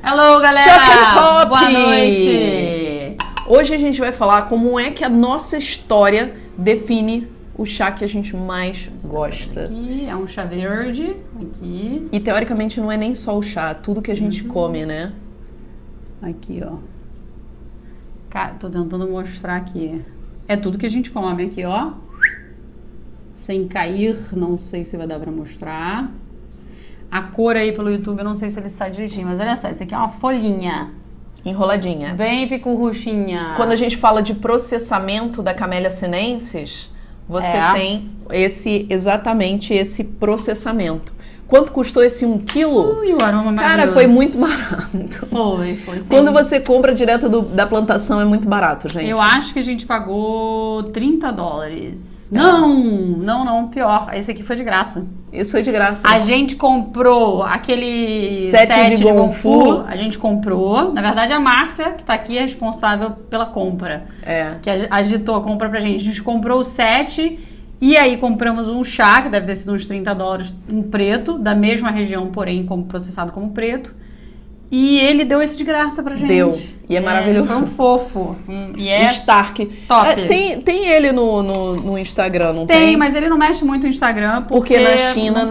Hello, galera! Chocolate Pop! Boa noite! Hoje a gente vai falar como é que a nossa história define o chá que a gente mais gosta. Aqui é um chá verde, aqui. E teoricamente não é nem só o chá, tudo que a gente come, né? Aqui, ó. Cara, tô tentando mostrar aqui. É tudo que a gente come aqui, ó. Sem cair, não sei se vai dar pra mostrar. A cor aí pelo YouTube, eu não sei se ele sai direitinho, mas olha só, esse aqui é uma folhinha. Enroladinha. Bem picurruchinha. Quando a gente fala de processamento da Camellia sinensis, você tem exatamente esse processamento. Quanto custou esse 1 quilo? Ui, o aroma maravilhoso. Cara, foi muito barato. Foi sim. Quando você compra direto da plantação é muito barato, gente. Eu acho que a gente pagou $30. Não, pior. Esse aqui foi de graça. Isso foi de graça. A gente comprou aquele set de Gonfu. A gente comprou. Na verdade, a Márcia, que tá aqui, é responsável pela compra. Que agitou a compra pra gente. A gente comprou o set e aí compramos um chá, que deve ter sido uns $30, um preto, da mesma região, porém processado como preto. E ele deu esse de graça pra gente. Deu. E é maravilhoso. Foi um fofo. E é Stark. Top. Tem ele no Instagram, não tem? Tem, mas ele não mexe muito no Instagram porque na China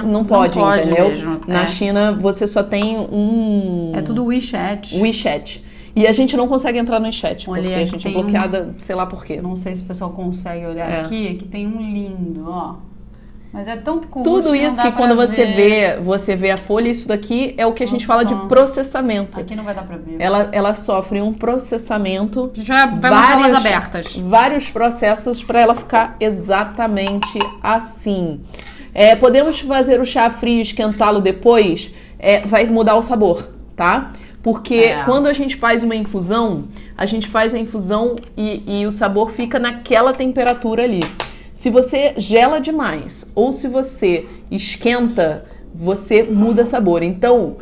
não pode, entendeu? Mesmo. Na China você só tem um... É tudo WeChat. WeChat. E a gente não consegue entrar no chat, Olha, porque a gente é bloqueada, sei lá por quê. Não sei se o pessoal consegue olhar aqui, que tem um lindo, ó. Mas é tão curto. Tudo isso que quando você vê a folha, isso daqui é o que a gente fala de processamento. Aqui não vai dar pra ver. Ela sofre um processamento. A gente vai mostrar elas abertas. Vários processos para ela ficar exatamente assim. Podemos fazer o chá frio e esquentá-lo depois, vai mudar o sabor, tá? Porque quando a gente faz uma infusão, a gente faz a infusão e o sabor fica naquela temperatura ali. Se você gela demais ou se você esquenta, você muda sabor. Então,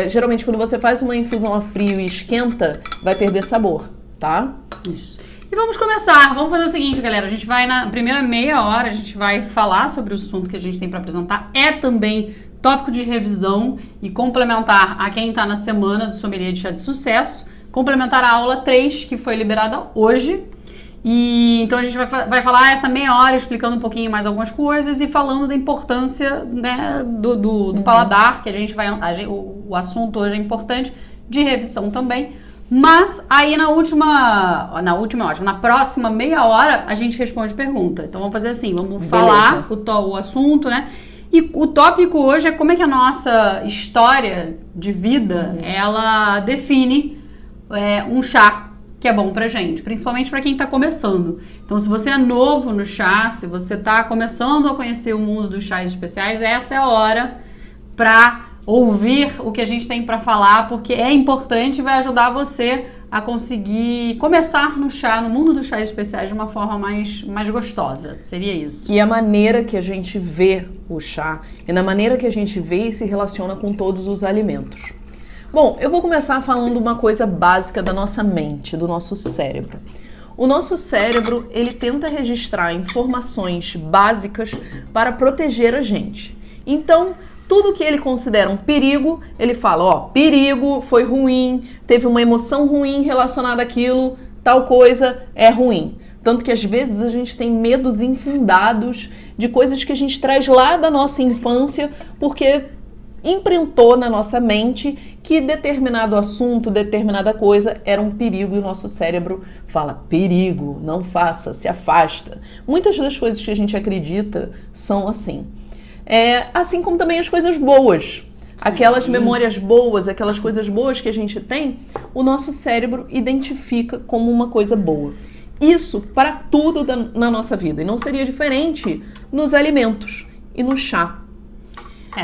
geralmente quando você faz uma infusão a frio e esquenta, vai perder sabor, tá? Isso. E vamos começar. Vamos fazer o seguinte, galera. A gente vai na primeira meia hora, a gente vai falar sobre o assunto que a gente tem para apresentar. É também tópico de revisão e complementar a quem está na semana do Sommelier de Chá de Sucesso. Complementar a aula 3, que foi liberada hoje. E então a gente vai falar essa meia hora explicando um pouquinho mais algumas coisas e falando da importância, né, do paladar, que a gente vai... O assunto hoje é importante, de revisão também. Mas aí na próxima meia hora a gente responde pergunta. Então vamos fazer assim, vamos falar o assunto, né? E o tópico hoje é como é que a nossa história de vida, ela define um chá que é bom pra gente, principalmente pra quem tá começando. Então, se você é novo no chá, se você tá começando a conhecer o mundo dos chás especiais, essa é a hora pra ouvir o que a gente tem pra falar, porque é importante e vai ajudar você a conseguir começar no chá, no mundo dos chás especiais de uma forma mais gostosa. Seria isso. E a maneira que a gente vê o chá, e na maneira que a gente vê e se relaciona com todos os alimentos. Bom, eu vou começar falando uma coisa básica da nossa mente, do nosso cérebro. O nosso cérebro, ele tenta registrar informações básicas para proteger a gente. Então, tudo que ele considera um perigo, ele fala, perigo, foi ruim, teve uma emoção ruim relacionada àquilo, tal coisa é ruim. Tanto que às vezes a gente tem medos infundados de coisas que a gente traz lá da nossa infância, porque imprintou na nossa mente que determinado assunto, determinada coisa era um perigo e o nosso cérebro fala, perigo, não faça, se afasta. Muitas das coisas que a gente acredita são assim. Assim como também as coisas boas. Aquelas memórias boas, aquelas coisas boas que a gente tem, o nosso cérebro identifica como uma coisa boa. Isso para tudo na nossa vida. E não seria diferente nos alimentos e no chá.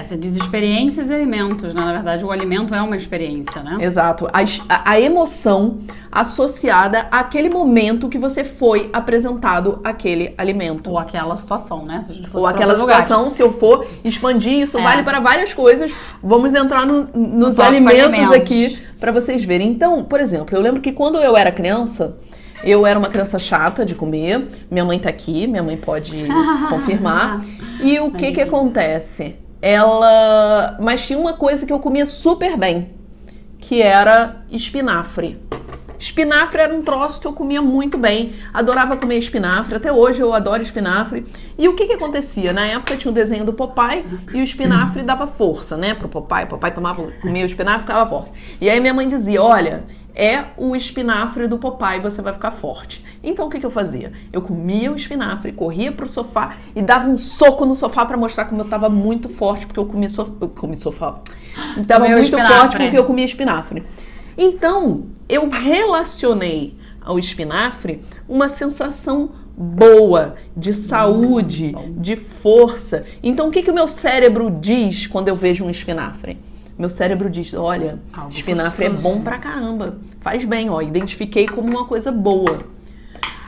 Você diz experiências e alimentos, né? Na verdade, o alimento é uma experiência, né? Exato. A emoção associada àquele momento que você foi apresentado aquele alimento. Ou aquela situação, né? Se a gente fosse ou aquela situação, se eu for expandir, isso vale para várias coisas. Vamos entrar nos alimentos aqui para vocês verem. Então, por exemplo, eu lembro que quando eu era criança, eu era uma criança chata de comer. Minha mãe tá aqui, minha mãe pode confirmar. E o que acontece? Mas tinha uma coisa que eu comia super bem. que era espinafre. Espinafre era um troço que eu comia muito bem, adorava comer espinafre, até hoje eu adoro espinafre. E o que acontecia? Na época tinha o desenho do Popeye e o espinafre dava força, né, pro Popeye. O Popeye comia o espinafre e ficava forte. E aí minha mãe dizia, olha, é o espinafre do Popeye, você vai ficar forte. Então o que eu fazia? Eu comia o espinafre, corria pro sofá e dava um soco no sofá pra mostrar como eu tava muito forte, porque eu comi sofá. Eu tava muito forte porque eu comia espinafre. Então, eu relacionei ao espinafre uma sensação boa, de saúde, de força. Então, o que o meu cérebro diz quando eu vejo um espinafre? Meu cérebro diz, olha, espinafre é bom pra caramba, faz bem, ó, identifiquei como uma coisa boa.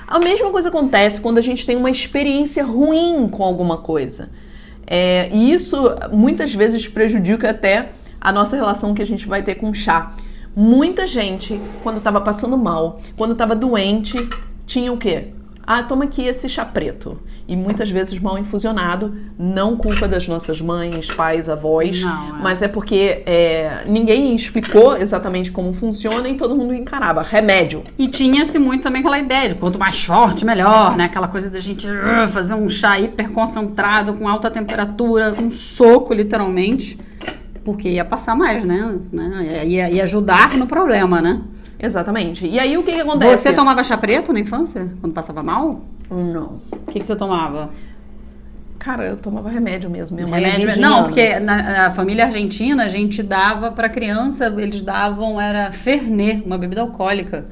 A mesma coisa acontece quando a gente tem uma experiência ruim com alguma coisa. E isso, muitas vezes, prejudica até a nossa relação que a gente vai ter com o chá. Muita gente, quando estava passando mal, quando estava doente, tinha o quê? Ah, toma aqui esse chá preto. E muitas vezes mal infusionado, não culpa das nossas mães, pais, avós, mas é porque ninguém explicou exatamente como funciona e todo mundo encarava. Remédio. E tinha-se muito também aquela ideia de quanto mais forte, melhor, né? Aquela coisa da gente fazer um chá hiper concentrado, com alta temperatura, com soco, literalmente. Porque ia passar mais, né? Ia ajudar no problema, né? Exatamente. E aí o que acontece? Você tomava chá preto na infância? Quando passava mal? Não. O que você tomava? Cara, eu tomava remédio mesmo. Minha mãe remédio? Não, porque na família argentina a gente dava pra criança, eles davam, era Fernet, uma bebida alcoólica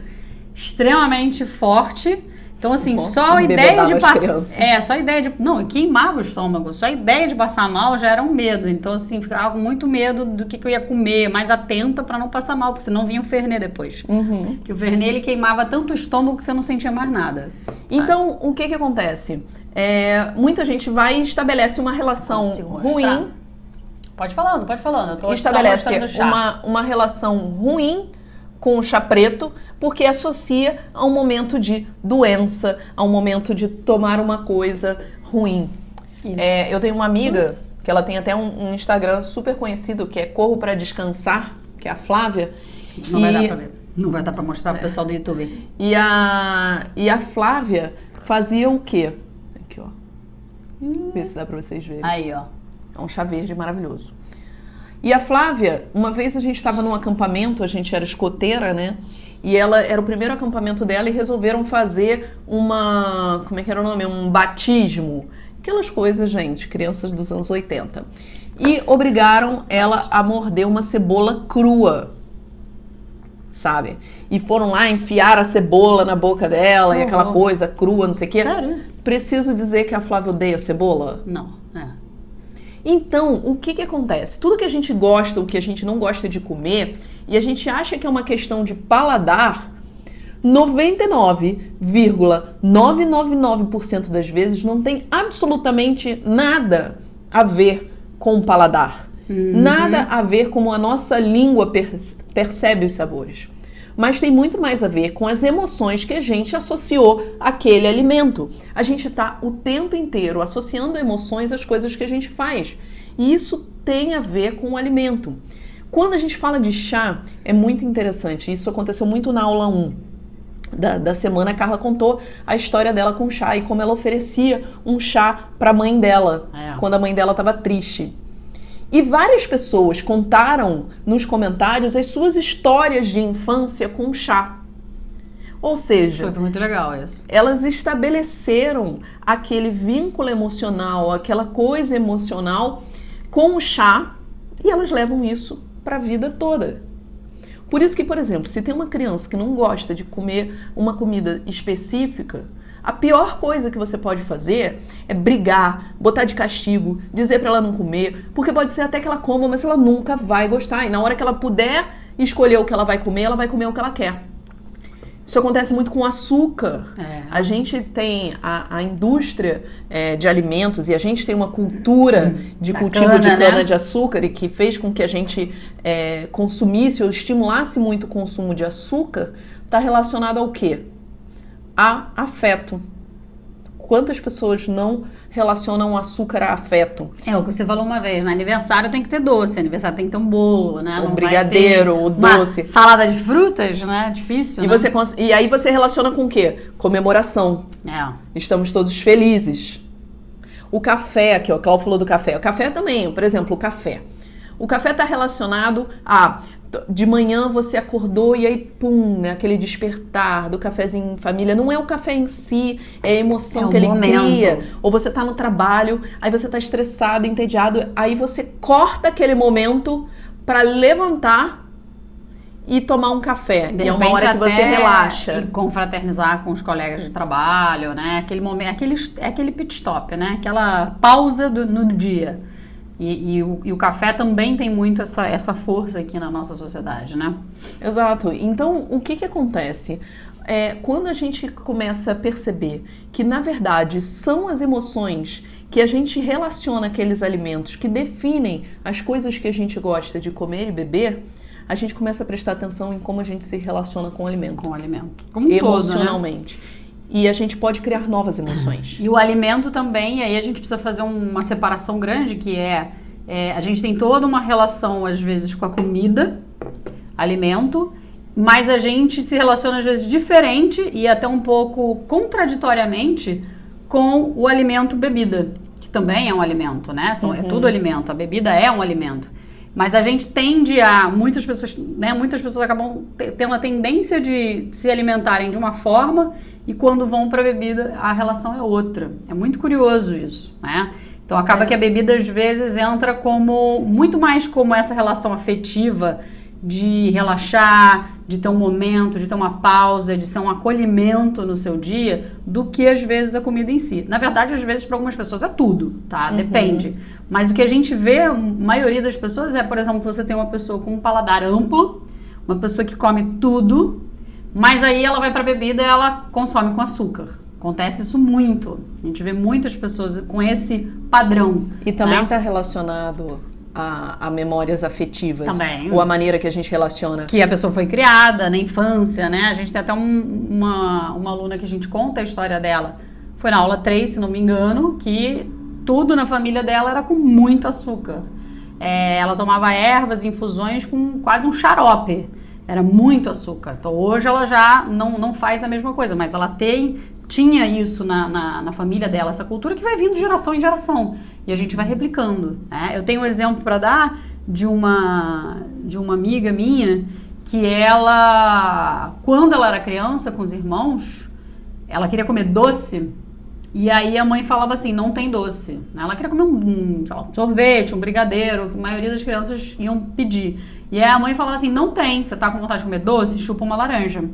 extremamente forte. Então, assim, só a ideia de passar... só a ideia de... Não, queimava o estômago. Só a ideia de passar mal já era um medo. Então, assim, ficava com muito medo do que eu ia comer. Mais atenta pra não passar mal, porque senão vinha o Fernet depois. Que o Fernet, ele queimava tanto o estômago que você não sentia mais nada. Então, o que acontece? Muita gente vai e estabelece uma relação ruim... Pode falando. Eu tô estabelece uma relação ruim com o chá preto, porque associa a um momento de doença, a um momento de tomar uma coisa ruim. Eu tenho uma amiga, que ela tem até um Instagram super conhecido, que é Corro Pra Descansar, que é a Flávia. Não vai dar pra ver. Não vai dar pra mostrar pro pessoal do YouTube. E a Flávia fazia o quê? Aqui, ó. Vê se dá pra vocês verem. Aí, ó. É um chá verde maravilhoso. E a Flávia, uma vez a gente estava num acampamento, a gente era escoteira, né? E ela era o primeiro acampamento dela e resolveram fazer como é que era o nome? Um batismo. Aquelas coisas, gente, crianças dos anos 80. E obrigaram ela a morder uma cebola crua, sabe? E foram lá enfiar a cebola na boca dela e aquela coisa crua, não sei o quê. Sério isso? Preciso dizer que a Flávia odeia cebola? Não, Então, o que acontece? Tudo que a gente gosta, o que a gente não gosta de comer, e a gente acha que é uma questão de paladar, 99,999% das vezes não tem absolutamente nada a ver com o paladar. Nada a ver como a nossa língua percebe os sabores. Mas tem muito mais a ver com as emoções que a gente associou àquele alimento. A gente está o tempo inteiro associando emoções às coisas que a gente faz. E isso tem a ver com o alimento. Quando a gente fala de chá, é muito interessante. Isso aconteceu muito na aula 1 da semana. A Carla contou a história dela com chá e como ela oferecia um chá para a mãe dela, quando a mãe dela estava triste. E várias pessoas contaram nos comentários as suas histórias de infância com chá. Ou seja, foi muito legal isso. Elas estabeleceram aquele vínculo emocional, aquela coisa emocional com o chá e elas levam isso para a vida toda. Por isso que, por exemplo, se tem uma criança que não gosta de comer uma comida específica, a pior coisa que você pode fazer é brigar, botar de castigo, dizer pra ela não comer, porque pode ser até que ela coma, mas ela nunca vai gostar. E na hora que ela puder escolher o que ela vai comer o que ela quer. Isso acontece muito com açúcar. A gente tem a indústria de alimentos e a gente tem uma cultura de cultivo de cana-de-açúcar e que fez com que a gente consumisse ou estimulasse muito o consumo de açúcar. Está relacionado ao quê? A afeto. quantas pessoas não relacionam açúcar a afeto? É o que você falou uma vez, né? Aniversário tem que ter doce, aniversário tem que ter um bolo, né? O brigadeiro, o doce. Salada de frutas, né? Difícil, né? E aí você relaciona com o quê? Comemoração. Estamos todos felizes. O café, aqui, ó, o Cláudio falou do café. O café também, por exemplo, o café. O café está relacionado a... De manhã você acordou e aí, pum, né, aquele despertar do cafezinho em família. Não é o café em si, é a emoção que ele cria. Ou você tá no trabalho, aí você tá estressado, entediado, aí você corta aquele momento para levantar e tomar um café. E é uma hora que você relaxa. E confraternizar com os colegas de trabalho, né? Aquele momento, aquele pit stop, né? Aquela pausa no dia. E o café também tem muito essa força aqui na nossa sociedade, né? Exato. Então, o que acontece? Quando a gente começa a perceber que, na verdade, são as emoções que a gente relaciona aqueles alimentos que definem as coisas que a gente gosta de comer e beber, a gente começa a prestar atenção em como a gente se relaciona com o alimento. Com o alimento. Como emocionalmente. Todo, né? E a gente pode criar novas emoções. E o alimento também, aí a gente precisa fazer uma separação grande, que a gente tem toda uma relação, às vezes, com a comida, alimento, mas a gente se relaciona, às vezes, diferente e até um pouco contraditoriamente com o alimento bebida, que também é um alimento, né? É tudo alimento, a bebida é um alimento. Mas a gente tende muitas pessoas acabam tendo a tendência de se alimentarem de uma forma e quando vão para a bebida a relação é outra. É muito curioso isso, né? Então acaba que a bebida às vezes entra muito mais como essa relação afetiva de relaxar, de ter um momento, de ter uma pausa, de ser um acolhimento no seu dia, do que às vezes a comida em si. Na verdade, às vezes para algumas pessoas é tudo, tá? Depende. Mas o que a gente vê, a maioria das pessoas por exemplo, você tem uma pessoa com um paladar amplo, uma pessoa que come tudo, mas aí ela vai para a bebida e ela consome com açúcar. Acontece isso muito. A gente vê muitas pessoas com esse padrão. E também está relacionado a memórias afetivas. Também. Ou a maneira que a gente relaciona. Que a pessoa foi criada na infância, né? A gente tem até uma aluna que a gente conta a história dela. Foi na aula 3, se não me engano, que tudo na família dela era com muito açúcar. Ela tomava ervas, infusões com quase um xarope. Era muito açúcar. Então hoje ela já não faz a mesma coisa, mas ela tinha isso na família dela, essa cultura que vai vindo de geração em geração. E a gente vai replicando, né? Eu tenho um exemplo para dar de uma amiga minha que ela, quando ela era criança com os irmãos, ela queria comer doce e aí a mãe falava assim, não tem doce. Ela queria comer um sorvete, um brigadeiro, que a maioria das crianças iam pedir. E aí a mãe falava assim, não tem, você tá com vontade de comer doce? Chupa uma laranja.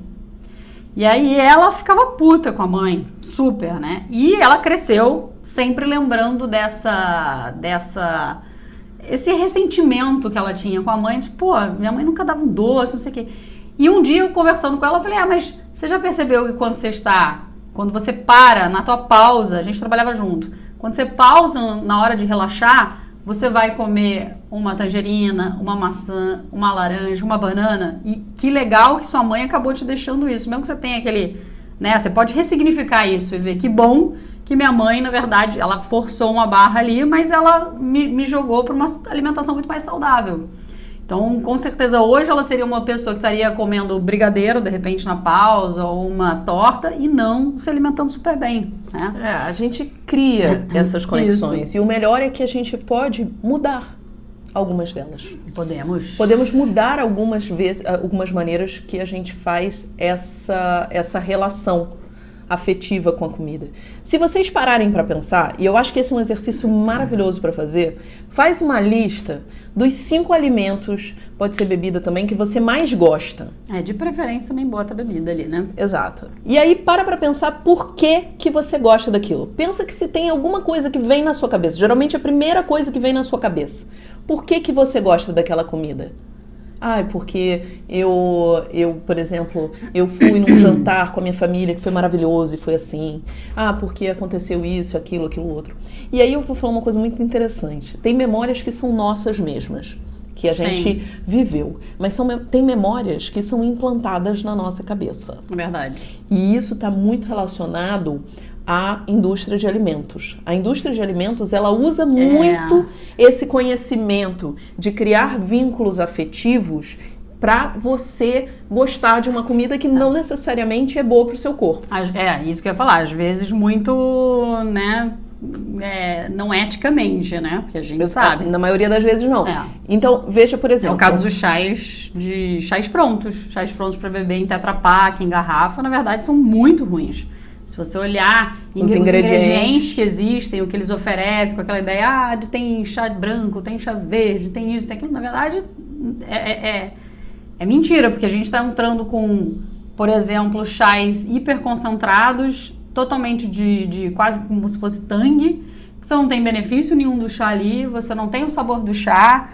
E aí ela ficava puta com a mãe, super, né? E ela cresceu sempre lembrando esse ressentimento que ela tinha com a mãe, de, pô, minha mãe nunca dava um doce, não sei o quê. E um dia eu conversando com ela, eu falei, mas você já percebeu que quando você para, na tua pausa, a gente trabalhava junto, quando você pausa na hora de relaxar, você vai comer uma tangerina, uma maçã, uma laranja, uma banana. E que legal que sua mãe acabou te deixando isso. Mesmo que você tenha aquele... né? Você pode ressignificar isso e ver que bom que minha mãe, na verdade, ela forçou uma barra ali, mas ela me jogou para uma alimentação muito mais saudável. Então, com certeza, hoje ela seria uma pessoa que estaria comendo brigadeiro, de repente, na pausa, ou uma torta, e não se alimentando super bem, né? A gente cria essas conexões. Isso. E o melhor é que a gente pode mudar algumas delas. Podemos mudar algumas maneiras que a gente faz essa relação afetiva com a comida. Se vocês pararem para pensar, e eu acho que esse é um exercício maravilhoso para fazer, faz uma lista dos 5 alimentos, pode ser bebida também, que você mais gosta. De preferência também bota a bebida ali, né? Exato. E aí para pensar por que você gosta daquilo. Pensa que se tem alguma coisa que vem na sua cabeça, geralmente a primeira coisa que vem na sua cabeça. Por que você gosta daquela comida? Porque eu, por exemplo, eu fui num jantar com a minha família que foi maravilhoso e foi assim. Porque aconteceu isso, aquilo outro. E aí eu vou falar uma coisa muito interessante. Tem memórias que são nossas mesmas, que a gente viveu. Mas tem memórias que são implantadas na nossa cabeça. É verdade. E isso está muito relacionado a indústria de alimentos. A indústria de alimentos, ela usa muito esse conhecimento de criar vínculos afetivos para você gostar de uma comida que não necessariamente é boa para o seu corpo. Isso que eu ia falar. Às vezes muito, né, não eticamente, né? Porque a gente sabe. Na maioria das vezes não. Então, veja, por exemplo... É o caso dos chás prontos. Chás prontos para beber em Tetra Pak, em garrafa, na verdade, são muito ruins. Se você olhar os ingredientes que existem, o que eles oferecem, com aquela ideia, tem chá branco, tem chá verde, tem isso, tem aquilo, na verdade, é mentira, porque a gente está entrando com, por exemplo, chás hiperconcentrados, totalmente de quase como se fosse tangue, você não tem benefício nenhum do chá ali, você não tem o sabor do chá,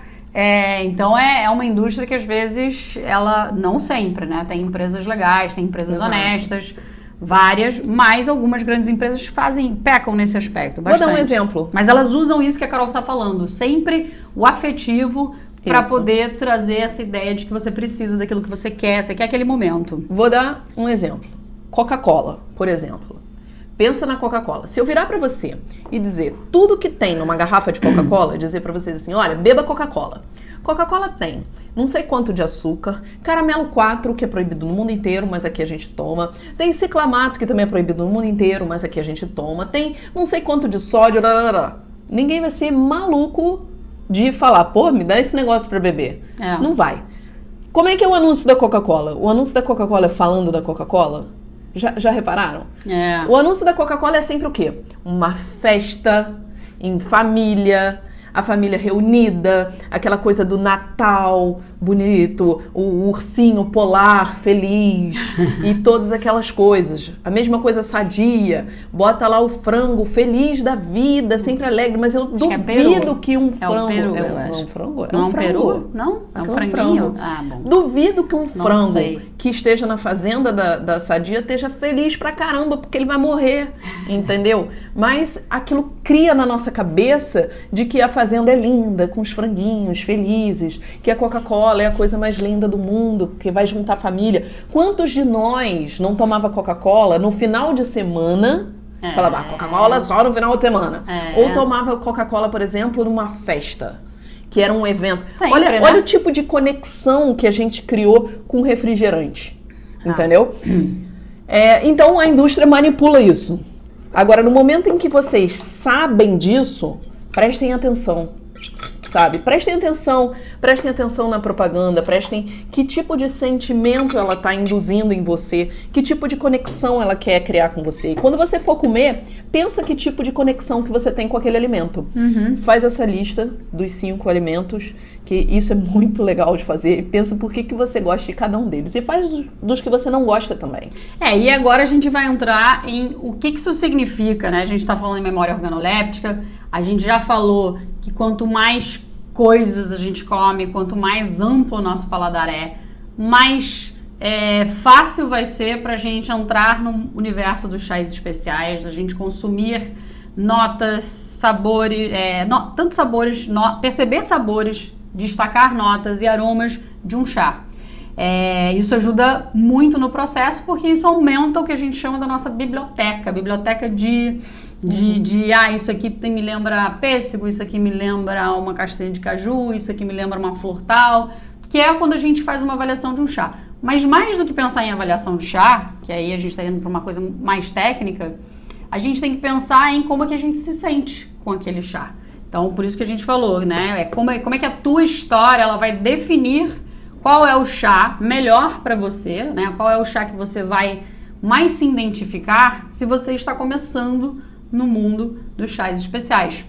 então é uma indústria que às vezes, ela, não sempre, né, tem empresas legais, tem empresas honestas, várias, mas algumas grandes empresas pecam nesse aspecto bastante. Vou dar um exemplo. Mas elas usam isso que a Carol está falando, sempre o afetivo para poder trazer essa ideia de que você precisa daquilo que você quer aquele momento. Vou dar um exemplo. Coca-Cola, por exemplo. Pensa na Coca-Cola. Se eu virar para você e dizer tudo que tem numa garrafa de Coca-Cola, dizer para vocês assim, olha, beba Coca-Cola. Coca-Cola tem não sei quanto de açúcar, caramelo 4, que é proibido no mundo inteiro, mas aqui a gente toma. Tem ciclamato, que também é proibido no mundo inteiro, mas aqui a gente toma. Tem não sei quanto de sódio, Ninguém vai ser maluco de falar, pô, me dá esse negócio pra beber. Não vai. Como é que é o anúncio da Coca-Cola? O anúncio da Coca-Cola é falando da Coca-Cola? Já repararam? O anúncio da Coca-Cola é sempre o quê? Uma festa em família, a família reunida, aquela coisa do Natal bonito, o ursinho polar feliz e todas aquelas coisas. A mesma coisa sadia, bota lá o frango feliz da vida, sempre alegre, mas eu duvido que um frango... É um frango? É um peru? Não? É um franguinho? Bom. Duvido que um frango que esteja na fazenda da sadia esteja feliz pra caramba, porque ele vai morrer, entendeu? Mas aquilo cria na nossa cabeça de que a fazenda é linda, com os franguinhos felizes, que a Coca-Cola é a coisa mais linda do mundo, que vai juntar a família. Quantos de nós não tomava Coca-Cola no final de semana? Falava, Coca-Cola só no final de semana. Ou tomava Coca-Cola, por exemplo, numa festa, que era um evento. Sempre, olha o tipo de conexão que a gente criou com o refrigerante. Entendeu? Então a indústria manipula isso. Agora, no momento em que vocês sabem disso, prestem atenção. Sabe? Prestem atenção na propaganda, prestem que tipo de sentimento ela está induzindo em você, que tipo de conexão ela quer criar com você. E quando você for comer, pensa que tipo de conexão que você tem com aquele alimento. Faz essa lista dos 5 alimentos, que isso é muito legal de fazer, e pensa por que você gosta de cada um deles. E faz dos que você não gosta também. E agora a gente vai entrar em o que isso significa, né? A gente está falando em memória organoléptica, a gente já falou que quanto mais coisas a gente come, quanto mais amplo o nosso paladar mais fácil vai ser para a gente entrar no universo dos chás especiais, da gente consumir notas, sabores, tanto sabores, perceber sabores, destacar notas e aromas de um chá. Isso ajuda muito no processo, porque isso aumenta o que a gente chama da nossa biblioteca isso aqui me lembra pêssego, isso aqui me lembra uma castanha de caju, isso aqui me lembra uma flor tal, que é quando a gente faz uma avaliação de um chá. Mas mais do que pensar em avaliação de chá, que aí a gente está indo para uma coisa mais técnica, a gente tem que pensar em como é que a gente se sente com aquele chá. Então, por isso que a gente falou, né? Como é que a tua história ela vai definir qual é o chá melhor para você, né? Qual é o chá que você vai mais se identificar se você está começando no mundo dos chás especiais.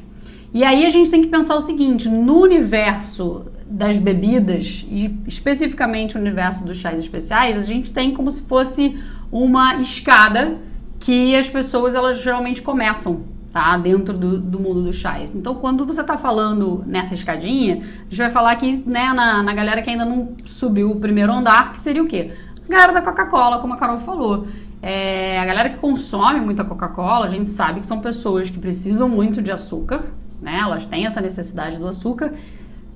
E aí a gente tem que pensar o seguinte, no universo das bebidas, e especificamente no universo dos chás especiais, a gente tem como se fosse uma escada que as pessoas, elas geralmente começam, tá? Dentro do mundo dos chás. Então, quando você tá falando nessa escadinha, a gente vai falar aqui, né, na galera que ainda não subiu o primeiro andar, que seria o quê? A galera da Coca-Cola, como a Carol falou. A galera que consome muita Coca-Cola, a gente sabe que são pessoas que precisam muito de açúcar, né? Elas têm essa necessidade do açúcar,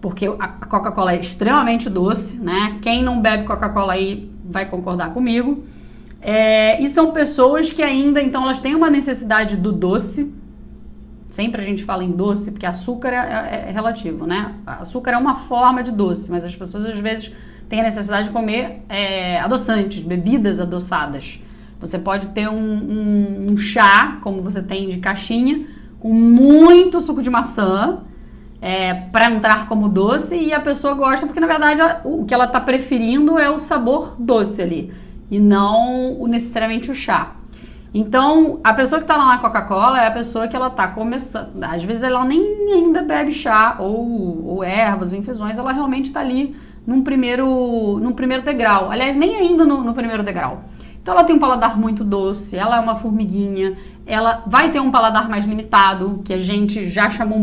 porque a Coca-Cola é extremamente doce, né? Quem não bebe Coca-Cola aí vai concordar comigo. E são pessoas que ainda, então, elas têm uma necessidade do doce. Sempre a gente fala em doce, porque açúcar é relativo, né? Açúcar é uma forma de doce, mas as pessoas às vezes têm a necessidade de comer adoçantes, bebidas adoçadas. Você pode ter um chá, como você tem de caixinha, com muito suco de maçã, para entrar como doce, e a pessoa gosta porque, na verdade, o que ela está preferindo é o sabor doce ali, e não necessariamente o chá. Então, a pessoa que está lá na Coca-Cola é a pessoa que ela está começando. Às vezes ela nem ainda bebe chá, ou ervas, ou infusões, ela realmente está ali num primeiro degrau. Aliás, nem ainda no primeiro degrau. Então ela tem um paladar muito doce, ela é uma formiguinha, ela vai ter um paladar mais limitado, que a gente já chamou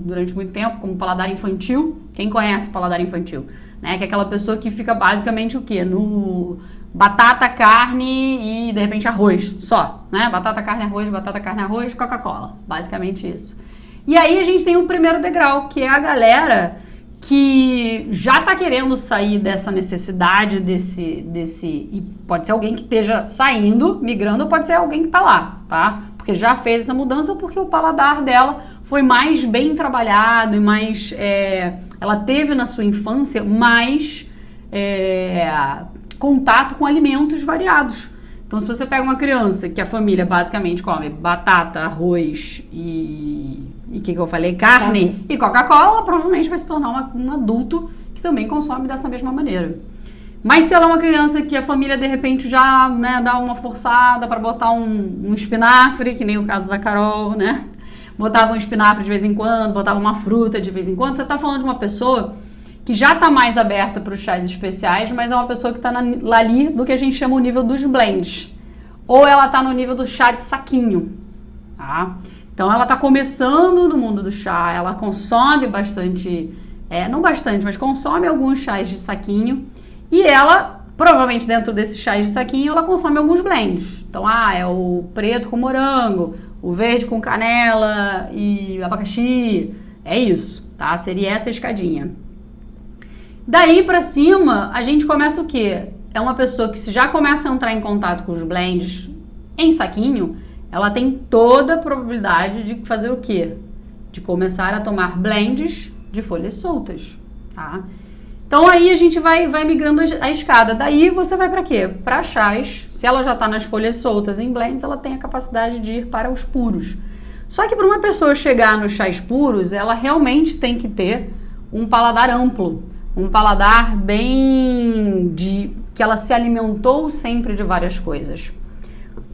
durante muito tempo, como paladar infantil. Quem conhece o paladar infantil? Né? Que é aquela pessoa que fica basicamente o quê? No batata, carne e, de repente, arroz só. Né? Batata, carne, arroz, Coca-Cola. Basicamente isso. E aí a gente tem o primeiro degrau, que é a galera que já está querendo sair dessa necessidade, e pode ser alguém que esteja saindo, migrando, ou pode ser alguém que está lá, tá? Porque já fez essa mudança, ou porque o paladar dela foi mais bem trabalhado e mais... ela teve na sua infância mais contato com alimentos variados. Então, se você pega uma criança que a família basicamente come batata, arroz e o que eu falei? Carne e Coca-Cola, ela provavelmente vai se tornar um adulto que também consome dessa mesma maneira. Mas se ela é uma criança que a família, de repente, já dá uma forçada para botar um espinafre, que nem o caso da Carol, né? Botava um espinafre de vez em quando, botava uma fruta de vez em quando. Você está falando de uma pessoa que já está mais aberta para os chás especiais, mas é uma pessoa que está ali do que a gente chama o nível dos blends. Ou ela está no nível do chá de saquinho, tá? Então ela está começando no mundo do chá, ela consome bastante, não bastante, mas consome alguns chás de saquinho, e ela, provavelmente dentro desses chás de saquinho, ela consome alguns blends. Então, é o preto com morango, o verde com canela e abacaxi, é isso, tá? Seria essa escadinha. Daí pra cima, a gente começa o quê? É uma pessoa que se já começa a entrar em contato com os blends em saquinho, ela tem toda a probabilidade de fazer o quê? De começar a tomar blends de folhas soltas, tá? Então aí a gente vai migrando a escada. Daí você vai para quê? Para chás. Se ela já está nas folhas soltas em blends, ela tem a capacidade de ir para os puros. Só que para uma pessoa chegar nos chás puros, ela realmente tem que ter um paladar amplo. Um paladar que ela se alimentou sempre de várias coisas.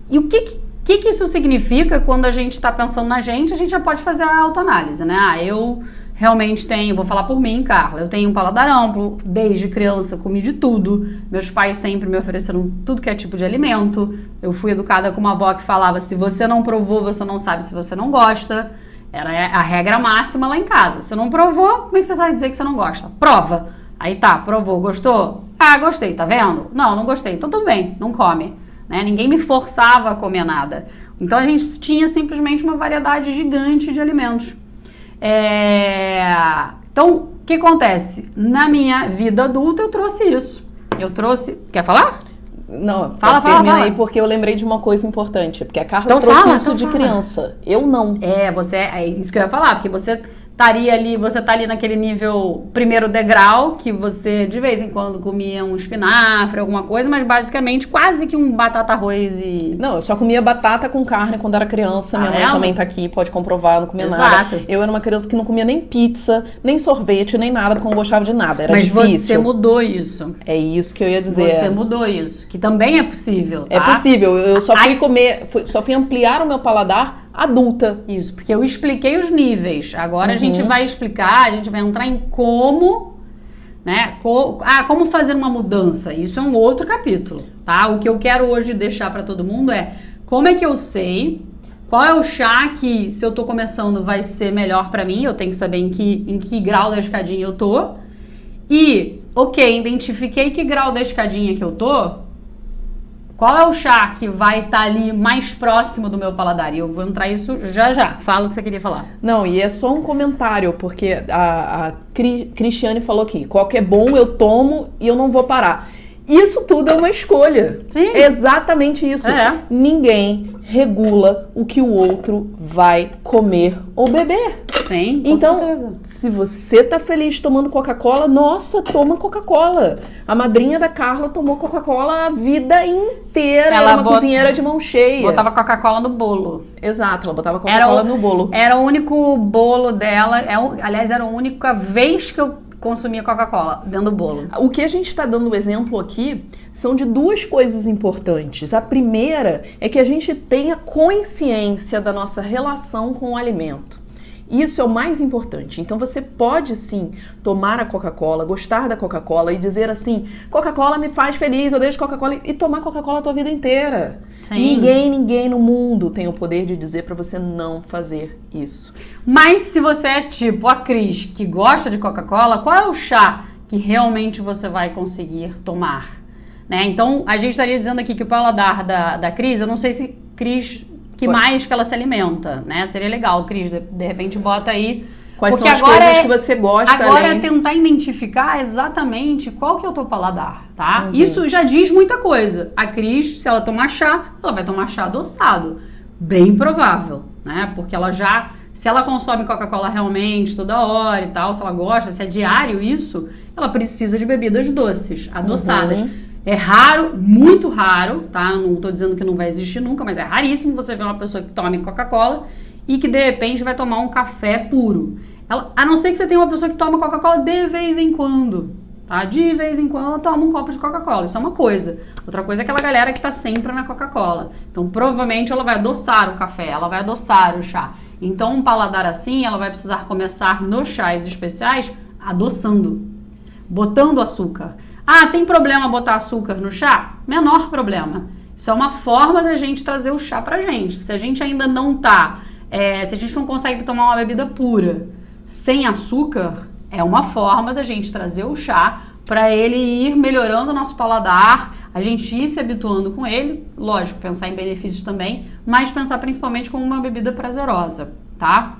E o que isso significa quando a gente está pensando na gente? A gente já pode fazer a autoanálise, né? Eu realmente vou falar por mim, Carla, eu tenho um paladar amplo, desde criança comi de tudo, meus pais sempre me ofereceram tudo que é tipo de alimento, eu fui educada com uma avó que falava, se você não provou, você não sabe se você não gosta, era a regra máxima lá em casa, se não provou, como é que você sabe dizer que você não gosta? Prova, aí tá, provou, gostou? Ah, gostei, tá vendo? Não gostei, então tudo bem, não come, né? Ninguém me forçava a comer nada, então a gente tinha simplesmente uma variedade gigante de alimentos. Então, o que acontece? Na minha vida adulta, eu trouxe isso. Quer falar? Não, fala aí, porque eu lembrei de uma coisa importante. Porque a Carla trouxe isso de criança. Eu não. É isso que eu ia falar, porque você tá ali naquele nível primeiro degrau, que você de vez em quando comia um espinafre, alguma coisa, mas basicamente quase que um batata arroz e... Não, eu só comia batata com carne quando era criança, minha mãe também tá aqui, pode comprovar, não comia nada. Eu era uma criança que não comia nem pizza, nem sorvete, nem nada, porque eu não gostava de nada, era difícil. Mas você mudou isso. É isso que eu ia dizer. Você mudou isso, que também é possível, tá? É possível, eu só fui ampliar o meu paladar adulta. Isso, porque eu expliquei os níveis. Agora a gente vai explicar, a gente vai entrar em como, né? Como fazer uma mudança. Isso é um outro capítulo, tá? O que eu quero hoje deixar para todo mundo é como é que eu sei qual é o chá que, se eu tô começando, vai ser melhor para mim. Eu tenho que saber em que grau da escadinha eu tô. E, identifiquei que grau da escadinha que eu tô. Qual é o chá que vai estar ali mais próximo do meu paladar? E eu vou entrar isso já. Fala o que você queria falar. Não, e é só um comentário, porque a Cristiane falou aqui, qual que é bom eu tomo e eu não vou parar. Isso tudo é uma escolha. Sim. É exatamente isso. Ninguém regula o que o outro vai comer ou beber. Sim, com então, certeza. Se você tá feliz tomando Coca-Cola, nossa, toma Coca-Cola. A madrinha da Carla tomou Coca-Cola a vida inteira. Ela era uma cozinheira de mão cheia. Botava Coca-Cola no bolo. Exato, ela botava Coca-Cola no bolo. Era o único bolo dela, aliás, era a única vez que eu consumia Coca-Cola dentro do bolo. O que a gente está dando o exemplo aqui são de duas coisas importantes. A primeira é que a gente tenha consciência da nossa relação com o alimento. Isso é o mais importante. Então você pode sim tomar a Coca-Cola, gostar da Coca-Cola e dizer assim, Coca-Cola me faz feliz, eu deixo Coca-Cola e tomar Coca-Cola a tua vida inteira. Sim. Ninguém no mundo tem o poder de dizer pra você não fazer isso. Mas se você é tipo a Cris, que gosta de Coca-Cola, qual é o chá que realmente você vai conseguir tomar? Né? Então, a gente estaria dizendo aqui que o paladar da Cris, eu não sei se Cris... que mais que ela se alimenta, né? Seria legal, Cris, de repente bota aí... Quais são as coisas que você gosta? Agora é tentar identificar exatamente qual que é o teu paladar, tá? Isso já diz muita coisa. A Cris, se ela tomar chá, ela vai tomar chá adoçado. Bem provável, né? Porque ela já... Se ela consome Coca-Cola realmente toda hora e tal, se ela gosta, se é diário isso, ela precisa de bebidas doces, adoçadas. É raro, muito raro, tá? Não tô dizendo que não vai existir nunca, mas é raríssimo você ver uma pessoa que tome Coca-Cola e que de repente vai tomar um café puro. A não ser que você tenha uma pessoa que toma Coca-Cola de vez em quando, tá? De vez em quando ela toma um copo de Coca-Cola, isso é uma coisa. Outra coisa é aquela galera que tá sempre na Coca-Cola. Então, provavelmente ela vai adoçar o café, ela vai adoçar o chá. Então, um paladar assim, ela vai precisar começar nos chás especiais adoçando, botando açúcar. Ah, tem problema botar açúcar no chá? Menor problema. Isso é uma forma da gente trazer o chá pra gente. Se a gente ainda não tá, se a gente não consegue tomar uma bebida pura sem açúcar, é uma forma da gente trazer o chá para ele ir melhorando o nosso paladar, a gente ir se habituando com ele, lógico, pensar em benefícios também, mas pensar principalmente como uma bebida prazerosa, tá?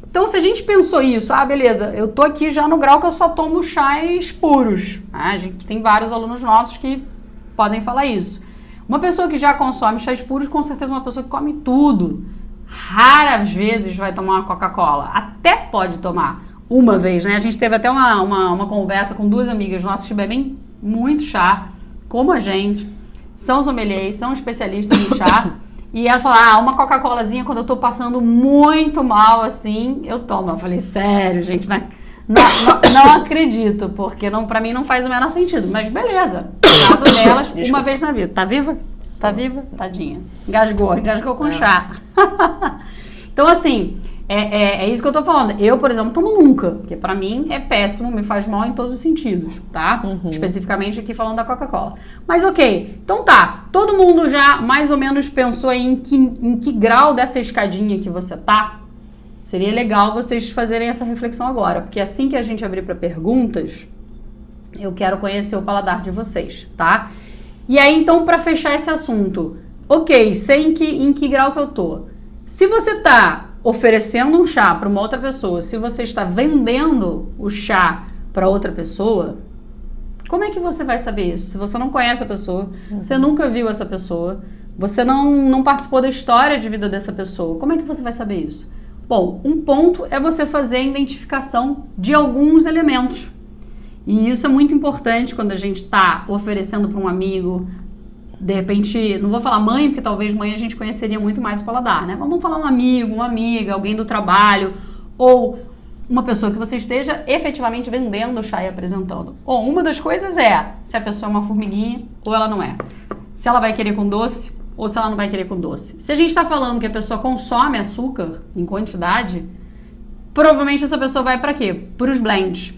Então, se a gente pensou isso, beleza, eu tô aqui já no grau que eu só tomo chás puros. A gente tem vários alunos nossos que podem falar isso. Uma pessoa que já consome chás puros, com certeza uma pessoa que come tudo. Raras vezes vai tomar uma Coca-Cola. Até pode tomar uma vez, né? A gente teve até uma conversa com duas amigas nossas que bebem muito chá, como a gente, são sommeliers, são especialistas em chá. E ela falou, uma Coca-Colazinha quando eu tô passando muito mal, assim, eu tomo. Eu falei, sério, gente, não acredito, porque pra mim não faz o menor sentido. Mas beleza, caso delas, uma vez na vida. Tá viva? Tá viva? Tadinha. Engasgou com chá. Então, assim, é isso que eu tô falando. Eu, por exemplo, tomo nunca, porque pra mim é péssimo, me faz mal em todos os sentidos, tá? Especificamente aqui falando da Coca-Cola. Mas ok, então tá, todo mundo já mais ou menos pensou em que grau dessa escadinha que você tá? Seria legal vocês fazerem essa reflexão agora, porque assim que a gente abrir para perguntas, eu quero conhecer o paladar de vocês, tá? E aí, então, para fechar esse assunto, ok, sei em que grau que eu tô. Se você tá oferecendo um chá para uma outra pessoa, se você está vendendo o chá para outra pessoa, como é que você vai saber isso? Se você não conhece a pessoa, você nunca viu essa pessoa, você não participou da história de vida dessa pessoa, como é que você vai saber isso? Bom, um ponto é você fazer a identificação de alguns elementos. E isso é muito importante quando a gente está oferecendo para um amigo. De repente, não vou falar mãe, porque talvez mãe a gente conheceria muito mais o paladar, né? Mas vamos falar um amigo, uma amiga, alguém do trabalho, ou uma pessoa que você esteja efetivamente vendendo o chá e apresentando. Ou uma das coisas é se a pessoa é uma formiguinha ou ela não é. Se ela vai querer com doce ou se ela não vai querer com doce. Se a gente está falando que a pessoa consome açúcar em quantidade, provavelmente essa pessoa vai para quê? Para os blends.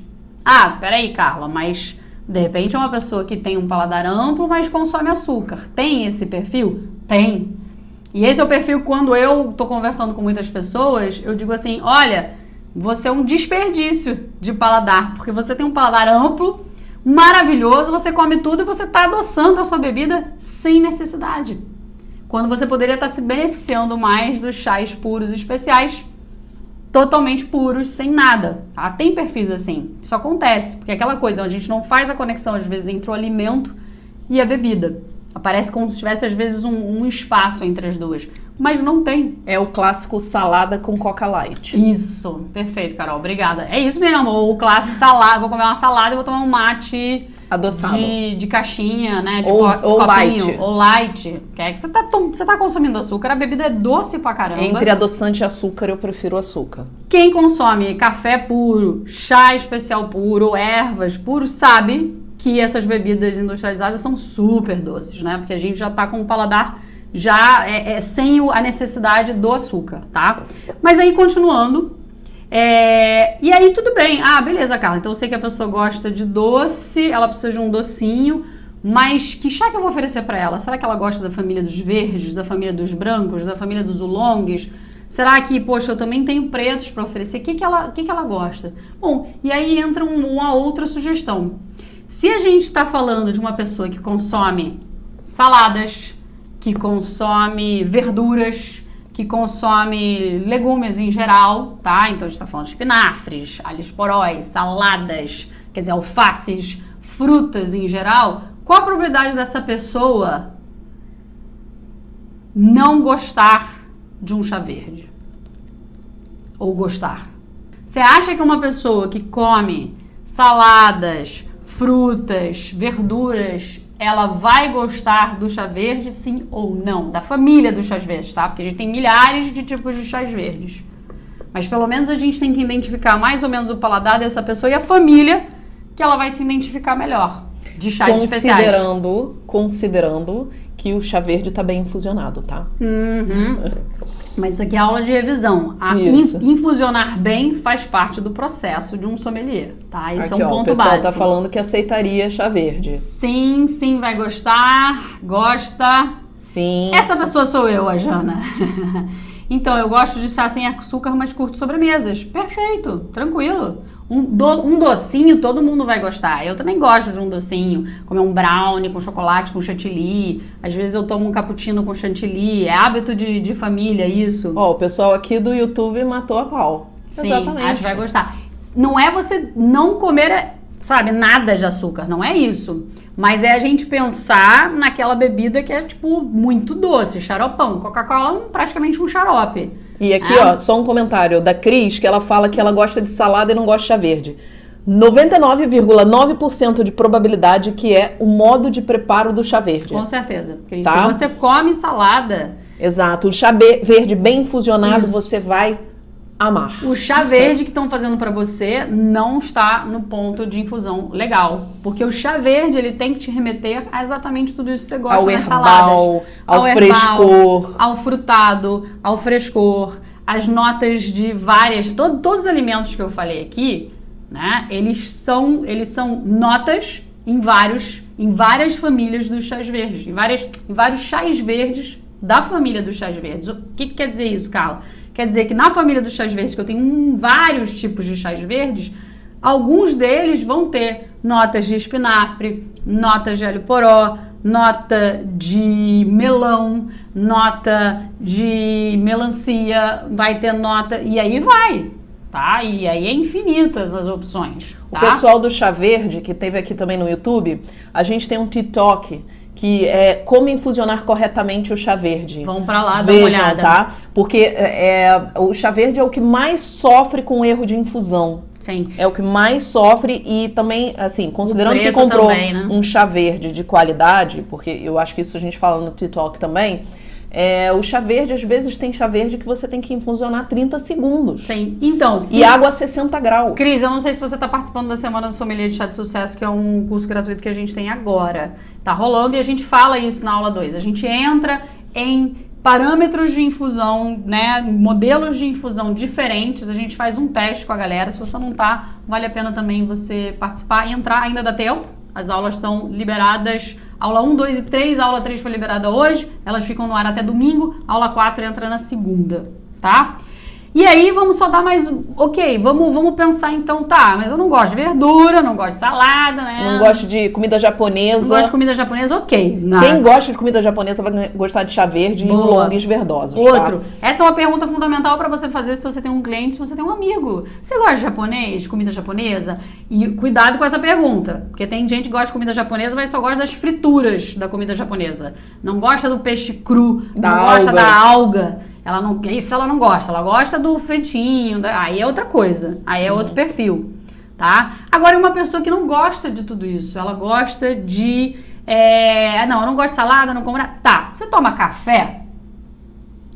Peraí, Carla, mas de repente é uma pessoa que tem um paladar amplo, mas consome açúcar. Tem esse perfil? Tem. E esse é o perfil quando eu tô conversando com muitas pessoas, eu digo assim, olha, você é um desperdício de paladar, porque você tem um paladar amplo, maravilhoso, você come tudo e você tá adoçando a sua bebida sem necessidade. Quando você poderia estar se beneficiando mais dos chás puros especiais, totalmente puros, sem nada, tá? Tem perfis assim, isso acontece, porque é aquela coisa, a gente não faz a conexão às vezes entre o alimento e a bebida. Aparece como se tivesse, às vezes, um espaço entre as duas. Mas não tem. É o clássico salada com Coca Light. Isso. Perfeito, Carol. Obrigada. É isso mesmo. O clássico salada. Vou comer uma salada e vou tomar um mate adoçado. De caixinha, né? De ou copinho. light. Ou light. Que é que você tá consumindo açúcar. A bebida é doce pra caramba. Entre adoçante e açúcar, eu prefiro açúcar. Quem consome café puro, chá especial puro, ervas puros, sabe que essas bebidas industrializadas são super doces, né? Porque a gente já tá com o paladar já sem a necessidade do açúcar, tá? Mas aí, continuando, e aí tudo bem. Ah, beleza, Carla, então eu sei que a pessoa gosta de doce, ela precisa de um docinho, mas que chá que eu vou oferecer pra ela? Será que ela gosta da família dos verdes, da família dos brancos, da família dos oolongs? Será que, poxa, eu também tenho pretos pra oferecer? O que que ela gosta? Bom, e aí entra uma outra sugestão. Se a gente está falando de uma pessoa que consome saladas, que consome verduras, que consome legumes em geral, tá? Então a gente está falando de espinafres, alhos porós, saladas, quer dizer, alfaces, frutas em geral. Qual a probabilidade dessa pessoa não gostar de um chá verde? Ou gostar? Você acha que uma pessoa que come saladas, frutas, verduras, ela vai gostar do chá verde, sim ou não? Da família dos chás verdes, tá? Porque a gente tem milhares de tipos de chás verdes. Mas pelo menos a gente tem que identificar mais ou menos o paladar dessa pessoa e a família que ela vai se identificar melhor de chás especiais. Considerando que o chá verde tá bem infusionado, tá? Uhum. Mas isso aqui é aula de revisão. Infusionar bem faz parte do processo de um sommelier, tá? Esse aqui, é um ponto básico. O pessoal tá falando que aceitaria chá verde. Sim, sim, vai gostar. Gosta. Sim. Essa pessoa sou eu, a Jana. Então, eu gosto de chá sem açúcar, mas curto sobremesas. Perfeito, tranquilo. Um docinho todo mundo vai gostar. Eu também gosto de um docinho, comer um brownie com chocolate, com chantilly. Às vezes eu tomo um cappuccino com chantilly. É hábito de família isso. O pessoal aqui do YouTube matou a pau. Sim, exatamente. Acho que vai gostar. Não é você não comer, sabe, nada de açúcar. Não é isso. Mas é a gente pensar naquela bebida que é, tipo, muito doce. Xaropão. Coca-Cola é praticamente um xarope. E aqui, só um comentário da Cris, que ela fala que ela gosta de salada e não gosta de chá verde. 99,9% de probabilidade que é o modo de preparo do chá verde. Com certeza. Cris, tá? Se você come salada... Exato. O chá verde bem infusionado, você vai amar. O chá verde que estão fazendo para você não está no ponto de infusão legal. Porque o chá verde, ele tem que te remeter a exatamente tudo isso que você gosta nas saladas. Ao frescor. Ao frutado, ao frescor. As notas de várias... Todos os alimentos que eu falei aqui, né? Eles são notas em várias famílias dos chás verdes. Em vários chás verdes da família dos chás verdes. O que quer dizer isso, Carla? Quer dizer que na família dos chás verdes, que eu tenho vários tipos de chás verdes, alguns deles vão ter notas de espinafre, notas de alho poró, nota de melão, nota de melancia, vai ter nota... E aí vai, tá? E aí é infinitas as opções, tá? O pessoal do chá verde, que teve aqui também no YouTube, a gente tem um TikTok... que é como infusionar corretamente o chá verde. Vamos pra lá, dá uma olhada. Tá? Porque o chá verde é o que mais sofre com erro de infusão. Sim. É o que mais sofre e também, assim, considerando que comprou também, né? um chá verde de qualidade, porque eu acho que isso a gente fala no TikTok também, o chá verde, às vezes tem chá verde que você tem que infusionar 30 segundos. Sim, então... E água a 60 graus. Cris, eu não sei se você está participando da Semana do Sommelier de Chá de Sucesso, que é um curso gratuito que a gente tem agora. Tá rolando e a gente fala isso na aula 2. A gente entra em parâmetros de infusão, né, modelos de infusão diferentes. A gente faz um teste com a galera. Se você não tá, vale a pena também você participar e entrar. Ainda dá tempo. As aulas estão liberadas. Aula 1, 2 e 3. A aula 3 foi liberada hoje. Elas ficam no ar até domingo. A aula 4 entra na segunda, tá? E aí, vamos só dar mais... Ok, vamos pensar então, tá, mas eu não gosto de verdura, não gosto de salada, né? Não gosto de comida japonesa. Não gosto de comida japonesa, ok. Quem gosta de comida japonesa vai gostar de chá verde e oolongues verdosos. Outro. Tá? Essa é uma pergunta fundamental para você fazer se você tem um cliente, se você tem um amigo. Você gosta de japonês, de comida japonesa? E cuidado com essa pergunta, porque tem gente que gosta de comida japonesa, mas só gosta das frituras da comida japonesa. Não gosta do peixe cru, não gosta da alga. Isso ela não gosta, ela gosta do feitinho, aí é outra coisa, aí é outro perfil, tá? Agora, uma pessoa que não gosta de tudo isso, ela gosta de... não, eu não gosto de salada, não como nada. Tá, você toma café?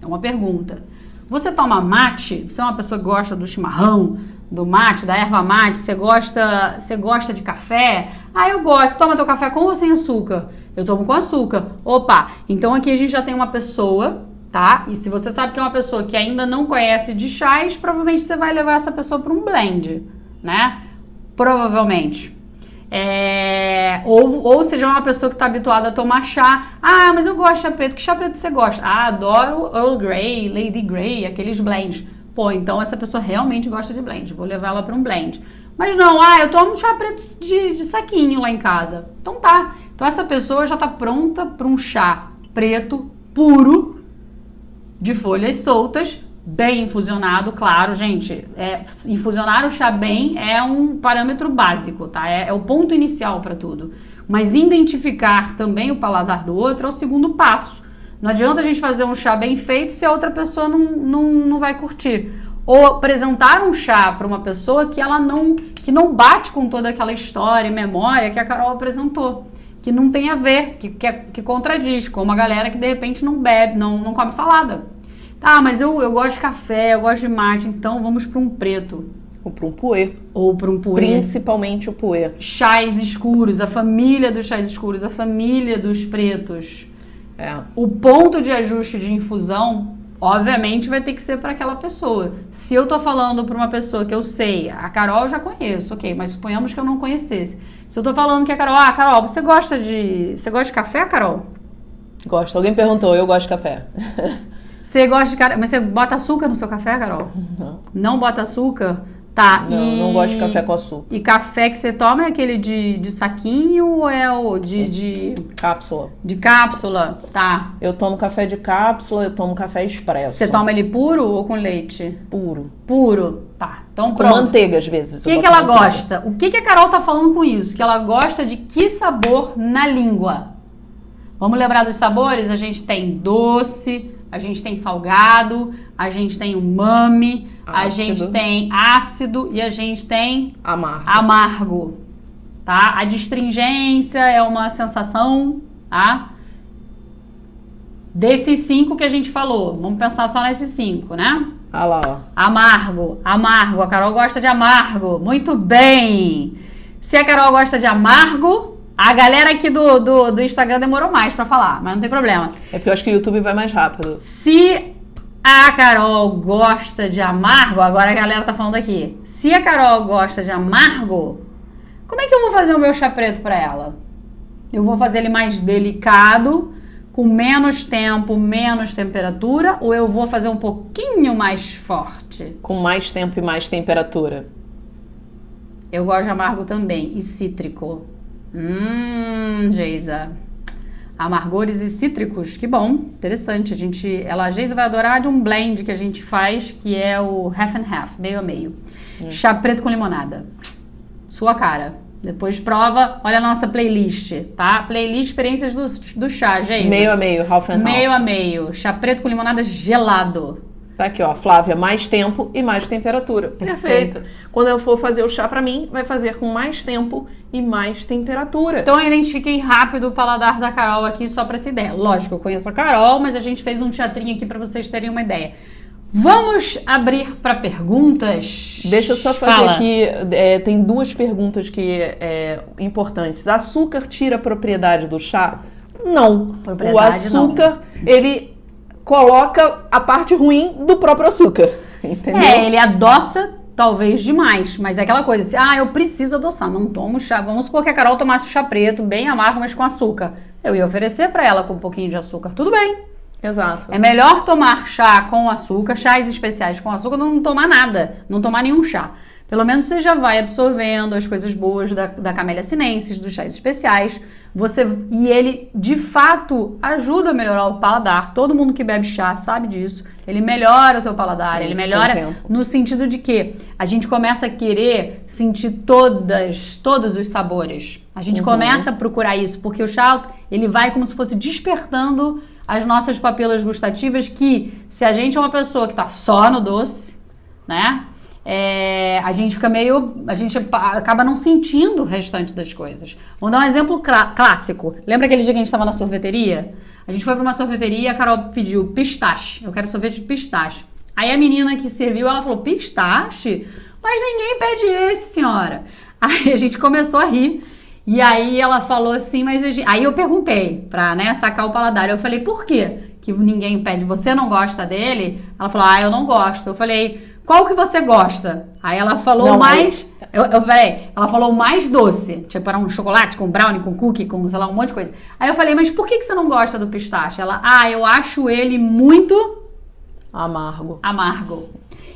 É uma pergunta. Você toma mate? Você é uma pessoa que gosta do chimarrão, do mate, da erva mate? Você gosta de café? Ah, eu gosto. Toma teu café com ou sem açúcar? Eu tomo com açúcar. Opa, então aqui a gente já tem uma pessoa... Tá? E se você sabe que é uma pessoa que ainda não conhece de chás, provavelmente você vai levar essa pessoa para um blend, né? Provavelmente. Ou seja, uma pessoa que está habituada a tomar chá. Ah, mas eu gosto de chá preto. Que chá preto você gosta? Ah, adoro Earl Grey, Lady Grey, aqueles blends. Pô, então essa pessoa realmente gosta de blend. Vou levar ela para um blend. Mas não, eu tomo chá preto de saquinho lá em casa. Então tá. Então essa pessoa já está pronta para um chá preto, puro, de folhas soltas, bem infusionado, claro, gente. Infusionar o chá bem é um parâmetro básico, tá? É o ponto inicial para tudo. Mas identificar também o paladar do outro é o segundo passo. Não adianta a gente fazer um chá bem feito se a outra pessoa não vai curtir. Ou apresentar um chá para uma pessoa que não bate com toda aquela história e memória que a Carol apresentou. Que não tem a ver, que contradiz, como a galera que de repente não bebe, não come salada. Tá, mas eu gosto de café, eu gosto de mate, então vamos para um preto. Ou para um puer. Ou para um puer. Principalmente o puer. Chás escuros, a família dos chás escuros, a família dos pretos. O ponto de ajuste de infusão, obviamente, vai ter que ser para aquela pessoa. Se eu tô falando para uma pessoa que eu sei, a Carol eu já conheço, ok, mas suponhamos que eu não conhecesse. Se eu tô falando que a Carol, Carol, você gosta de café, Carol? Gosto. Alguém perguntou, eu gosto de café. Você gosta de café, mas você bota açúcar no seu café, Carol? Não. Não bota açúcar? Tá. Não gosto de café com açúcar. E café que você toma é aquele de saquinho ou é o de cápsula? De cápsula, tá. Eu tomo café de cápsula, eu tomo café expresso. Você toma ele puro ou com leite? Puro. Puro, tá. Então com pronto. manteiga, às vezes. O que ela gosta? O que a Carol tá falando com isso? Que ela gosta de que sabor na língua? Vamos lembrar dos sabores? A gente tem doce, a gente tem salgado, a gente tem umami, a gente tem ácido e a gente tem amargo, tá? A destringência é uma sensação, tá? Desses 5 que a gente falou, vamos pensar só nesses 5, né? Ah lá, ó. Amargo, a Carol gosta de amargo, muito bem! Se a Carol gosta de amargo, a galera aqui do Instagram demorou mais pra falar, mas não tem problema. É porque eu acho que o YouTube vai mais rápido. Se a Carol gosta de amargo, agora a galera tá falando aqui. Se a Carol gosta de amargo, como é que eu vou fazer o meu chá preto pra ela? Eu vou fazer ele mais delicado, com menos tempo, menos temperatura, ou eu vou fazer um pouquinho mais forte? Com mais tempo e mais temperatura. Eu gosto de amargo também, e cítrico. Geisa. Amargores e cítricos, que bom, interessante. A Geisa vai adorar de um blend que a gente faz, que é o half and half, meio a meio. Chá preto com limonada. Sua cara. Depois prova, olha a nossa playlist, tá? Playlist experiências do chá, Geisa. Meio a meio, half and half. Meio a meio. Chá preto com limonada gelado. Tá aqui, ó, Flávia, mais tempo e mais temperatura. Perfeito. Quando eu for fazer o chá pra mim, vai fazer com mais tempo e mais temperatura. Então eu identifiquei rápido o paladar da Carol aqui só pra essa ideia. Lógico, eu conheço a Carol, mas a gente fez um teatrinho aqui pra vocês terem uma ideia. Vamos abrir pra perguntas? Deixa eu só fazer aqui, tem 2 perguntas que importantes. Açúcar tira a propriedade do chá? Não. O açúcar, ele coloca a parte ruim do próprio açúcar, entendeu? Ele adoça talvez demais, mas é aquela coisa assim, eu preciso adoçar, não tomo chá. Vamos supor que a Carol tomasse o chá preto, bem amargo, mas com açúcar. Eu ia oferecer pra ela com um pouquinho de açúcar, tudo bem. Exato. É melhor tomar chá com açúcar, chás especiais com açúcar, não tomar nada, não tomar nenhum chá. Pelo menos você já vai absorvendo as coisas boas da Camellia sinensis, dos chás especiais. E ele, de fato, ajuda a melhorar o paladar. Todo mundo que bebe chá sabe disso. Ele melhora o teu paladar, ele melhora no sentido de que a gente começa a querer sentir todos os sabores. A gente começa a procurar isso, porque o chá, ele vai como se fosse despertando as nossas papilas gustativas, que se a gente é uma pessoa que tá só no doce, né? A gente acaba não sentindo o restante das coisas. Vamos dar um exemplo clássico. Lembra aquele dia que a gente estava na sorveteria? A gente foi para uma sorveteria e a Carol pediu pistache. Eu quero sorvete de pistache. Aí a menina que serviu, ela falou, pistache? Mas ninguém pede esse, senhora. Aí a gente começou a rir. E aí ela falou assim, aí eu perguntei pra, sacar o paladar. Eu falei, por quê que ninguém pede? Você não gosta dele? Ela falou, eu não gosto. Eu falei, qual que você gosta? Aí ela falou eu falei, ela falou mais doce. Tipo, era um chocolate com brownie, com cookie, com, sei lá, um monte de coisa. Aí eu falei, mas por que você não gosta do pistache? Ela, eu acho ele muito... Amargo.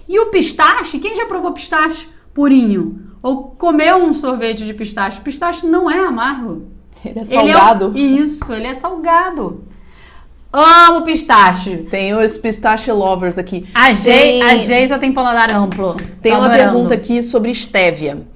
E o pistache, quem já provou pistache purinho? Ou comeu um sorvete de pistache? Pistache não é amargo. Ele é salgado. Isso, ele é salgado. Amo pistache. Tem os pistache lovers aqui. A Geisa tem paladar amplo. Tem uma pergunta aqui sobre estévia.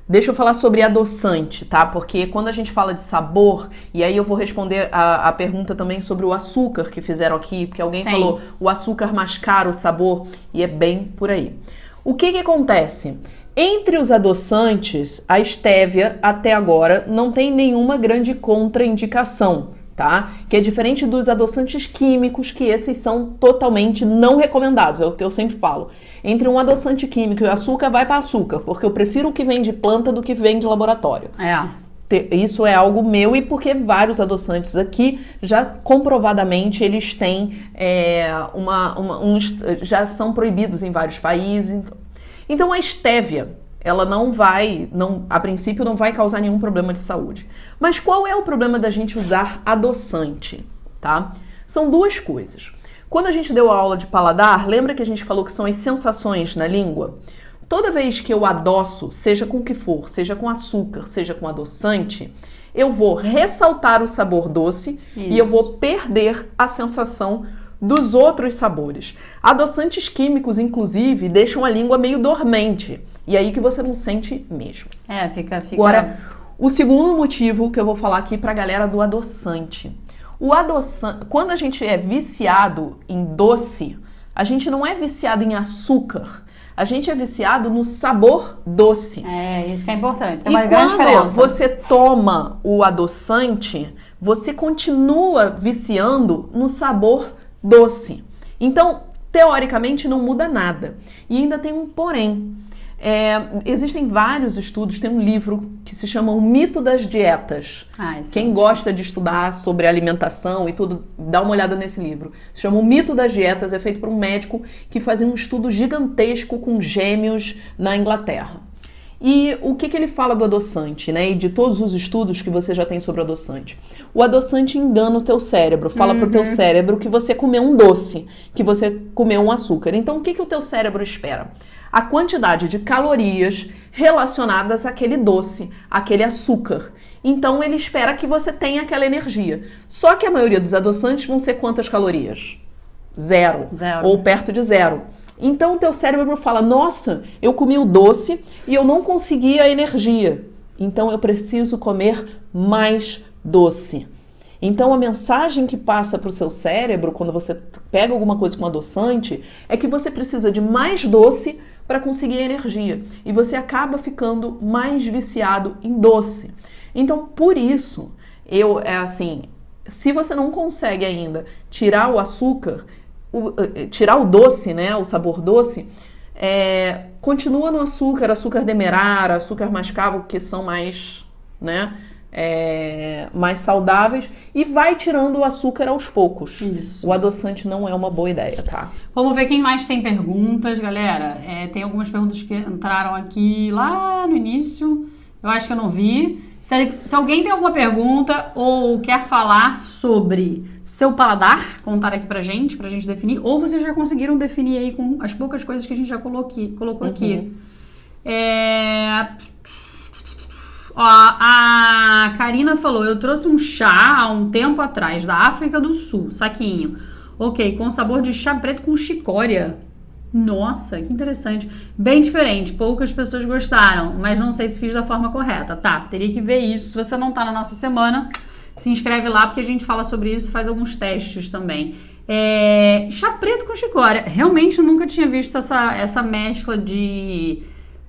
Deixa eu falar sobre adoçante, tá? Porque quando a gente fala de sabor, e aí eu vou responder a pergunta também sobre o açúcar que fizeram aqui, porque alguém falou o açúcar mascara o sabor, e é bem por aí. O que acontece? Entre os adoçantes, a estévia, até agora, não tem nenhuma grande contraindicação, tá? Que é diferente dos adoçantes químicos, que esses são totalmente não recomendados, é o que eu sempre falo. Entre um adoçante químico e o açúcar, vai para açúcar, porque eu prefiro o que vem de planta do que vem de laboratório. Isso é algo meu, e porque vários adoçantes aqui, já comprovadamente, eles têm já são proibidos em vários países. Então a estévia, ela a princípio não vai causar nenhum problema de saúde. Mas qual é o problema da gente usar adoçante, tá? São duas coisas. Quando a gente deu a aula de paladar, lembra que a gente falou que são as sensações na língua? Toda vez que eu adoço, seja com o que for, seja com açúcar, seja com adoçante, eu vou ressaltar o sabor doce e eu vou perder a sensação dos outros sabores. Adoçantes químicos, inclusive, deixam a língua meio dormente. E aí que você não sente mesmo. Fica... Agora, o segundo motivo que eu vou falar aqui pra galera do adoçante. O adoçante, quando a gente é viciado em doce, a gente não é viciado em açúcar. A gente é viciado no sabor doce. Isso que é importante. Tem e uma grande diferença. Quando você toma o adoçante, você continua viciando no sabor doce. Então, teoricamente, não muda nada. E ainda tem um porém. Existem vários estudos, tem um livro que se chama O Mito das Dietas. Quem gosta de estudar sobre alimentação e tudo, dá uma olhada nesse livro. Se chama O Mito das Dietas, é feito por um médico que fazia um estudo gigantesco com gêmeos na Inglaterra. E o que ele fala do adoçante, né? E de todos os estudos que você já tem sobre o adoçante. O adoçante engana o teu cérebro, fala pro teu cérebro que você comeu um doce, que você comeu um açúcar. Então, o que o teu cérebro espera? A quantidade de calorias relacionadas àquele doce, àquele açúcar. Então, ele espera que você tenha aquela energia. Só que a maioria dos adoçantes vão ser quantas calorias? Zero. Ou perto de zero. Então o teu cérebro fala, nossa, eu comi o doce e eu não consegui a energia. Então eu preciso comer mais doce. Então a mensagem que passa para o seu cérebro quando você pega alguma coisa com adoçante é que você precisa de mais doce para conseguir a energia. E você acaba ficando mais viciado em doce. Então por isso, se você não consegue ainda tirar o açúcar, tirar o doce, né, o sabor doce, continua no açúcar demerara, açúcar mascavo, que são mais, né, mais saudáveis, e vai tirando o açúcar aos poucos. Isso. O adoçante não é uma boa ideia, tá? Vamos ver quem mais tem perguntas, galera. Tem algumas perguntas que entraram aqui lá no início, eu acho que eu não vi. Se alguém tem alguma pergunta ou quer falar sobre seu paladar, contar aqui pra gente definir, ou vocês já conseguiram definir aí com as poucas coisas que a gente já colocou aqui. Ó, a Karina falou, eu trouxe um chá há um tempo atrás, da África do Sul, saquinho. Ok, com sabor de chá preto com chicória. Nossa, que interessante. Bem diferente, poucas pessoas gostaram, mas não sei se fiz da forma correta. Tá, teria que ver isso. Se você não tá na nossa semana, se inscreve lá, porque a gente fala sobre isso e faz alguns testes também. Chá preto com chicória. Realmente eu nunca tinha visto essa mescla de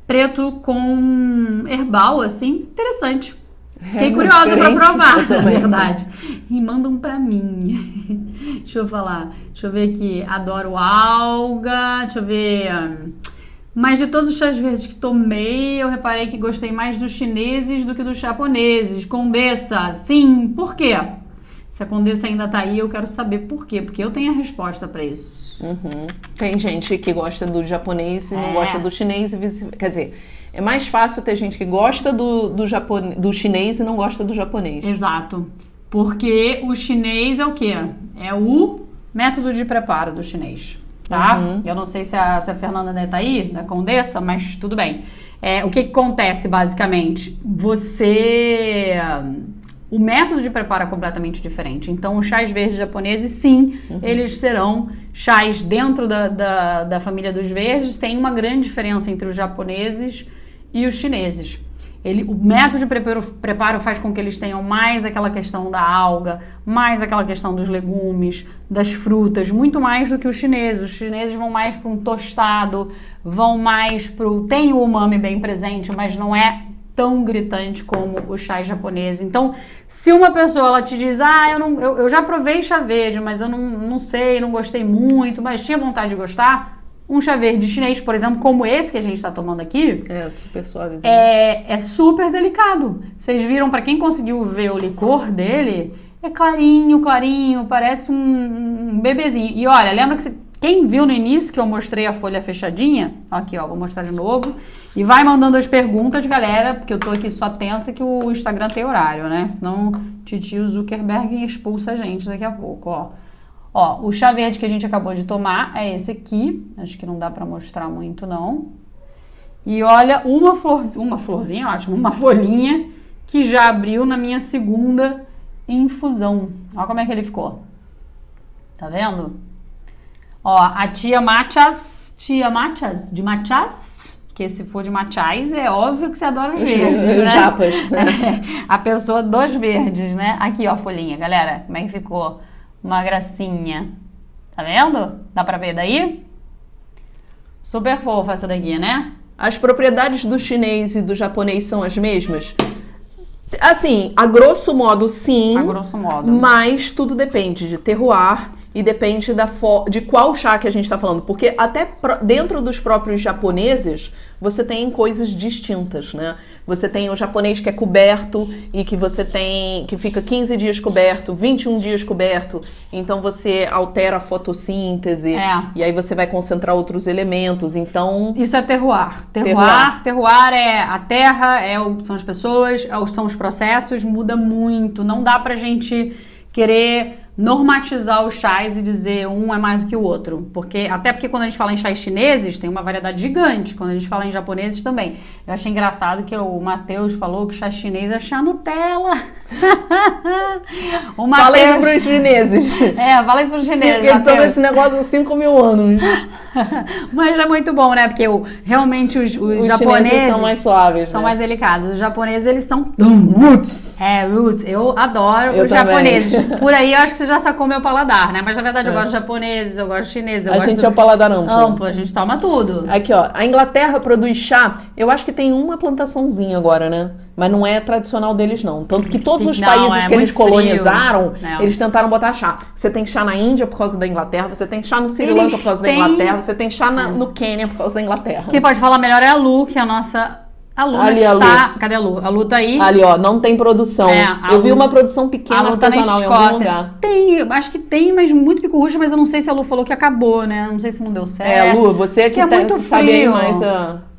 preto com herbal, assim. Interessante. Fiquei curiosa pra provar, na verdade. E mandam pra mim. Deixa eu falar. Deixa eu ver aqui. Adoro alga. Deixa eu ver. Mas de todos os chás verdes que tomei, eu reparei que gostei mais dos chineses do que dos japoneses. Condessa, sim. Por quê? Se a Condessa ainda tá aí, eu quero saber por quê. Porque eu tenho a resposta pra isso. Tem gente que gosta do japonês e não gosta do chinês e vice-versa. Quer dizer, é mais fácil ter gente que gosta do chinês e não gosta do japonês. Exato. Porque o chinês é o quê? É o método de preparo do chinês. Tá? Eu não sei se a Fernanda ainda tá aí, da Condessa, mas tudo bem. O que acontece, basicamente? O método de preparo é completamente diferente. Então, os chás verdes japoneses, sim, eles serão chás dentro da família dos verdes. Tem uma grande diferença entre os japoneses e os chineses. O método de preparo faz com que eles tenham mais aquela questão da alga, mais aquela questão dos legumes, das frutas, muito mais do que os chineses. Os chineses vão mais para um tostado, vão mais para o... Tem o umami bem presente, mas não é tão gritante como os chás japoneses. Então, se uma pessoa ela te diz, eu já provei chá verde, mas eu não sei, não gostei muito, mas tinha vontade de gostar, um chá verde chinês, por exemplo, como esse que a gente está tomando aqui, super suave. É super delicado. Vocês viram, para quem conseguiu ver o licor dele, é clarinho, parece um bebezinho. E olha, lembra que quem viu no início que eu mostrei a folha fechadinha, aqui ó, vou mostrar de novo, e vai mandando as perguntas, galera, porque eu tô aqui só tensa que o Instagram tem horário, né? Senão titio Zuckerberg expulsa a gente daqui a pouco, ó. Ó, o chá verde que a gente acabou de tomar é esse aqui. Acho que não dá pra mostrar muito, não. E olha, uma florzinha, ótimo, uma folhinha que já abriu na minha segunda infusão. Olha como é que ele ficou. Tá vendo? Ó, a tia Machas, de Machas, que se for de Machais, é óbvio que você adora os verdes, né? Japas. A pessoa dos verdes, né? Aqui, ó, a folhinha, galera, como é que ficou? Uma gracinha. Tá vendo? Dá pra ver daí? Super fofa essa daqui, né? As propriedades do chinês e do japonês são as mesmas? Assim, a grosso modo, sim. A grosso modo. Mas tudo depende de terroir e depende de qual chá que a gente tá falando. Porque até dentro dos próprios japoneses, você tem coisas distintas, né? Você tem o japonês que é coberto e que fica 15 dias coberto, 21 dias coberto. Então você altera a fotossíntese e aí você vai concentrar outros elementos. Então isso é terroir. Terroir é a terra, são as pessoas, são os processos, muda muito. Não dá pra gente querer normatizar os chás e dizer um é mais do que o outro. Até porque quando a gente fala em chás chineses, tem uma variedade gigante. Quando a gente fala em japoneses também. Eu achei engraçado que o Matheus falou que chá chinês é chá Nutella. Fala isso pros chineses. Fala isso pros chineses. Porque ele toma esse negócio há 5.000 anos. Mas é muito bom, né? Porque realmente os japoneses são mais suaves, são né? mais delicados. Os japoneses, eles são roots. Roots. Eu adoro os japoneses. Por aí, eu acho que você já sacou meu paladar, né? Mas na verdade eu gosto de japoneses, eu gosto de chineses. A gente é o paladar amplo. A gente toma tudo. Aqui, ó. A Inglaterra produz chá. Eu acho que tem uma plantaçãozinha agora, né? Mas não é tradicional deles, não. Tanto que todos os países que eles colonizaram, eles tentaram botar chá. Você tem chá na Índia por causa da Inglaterra, você tem chá no Sri Lanka por causa da Inglaterra, você tem chá no Quênia por causa da Inglaterra. Quem pode falar melhor é a Lu, que é a nossa... A Lu ali, está... Cadê a Lu? A Lu tá aí. Ali, ó, não tem produção. Eu vi uma produção pequena artesanal em algum lugar. Tem, acho que tem, mas muito pico-ruxa, mas eu não sei se a Lu falou que acabou, né? Não sei se não deu certo. Lu, você que é muito sabe aí mais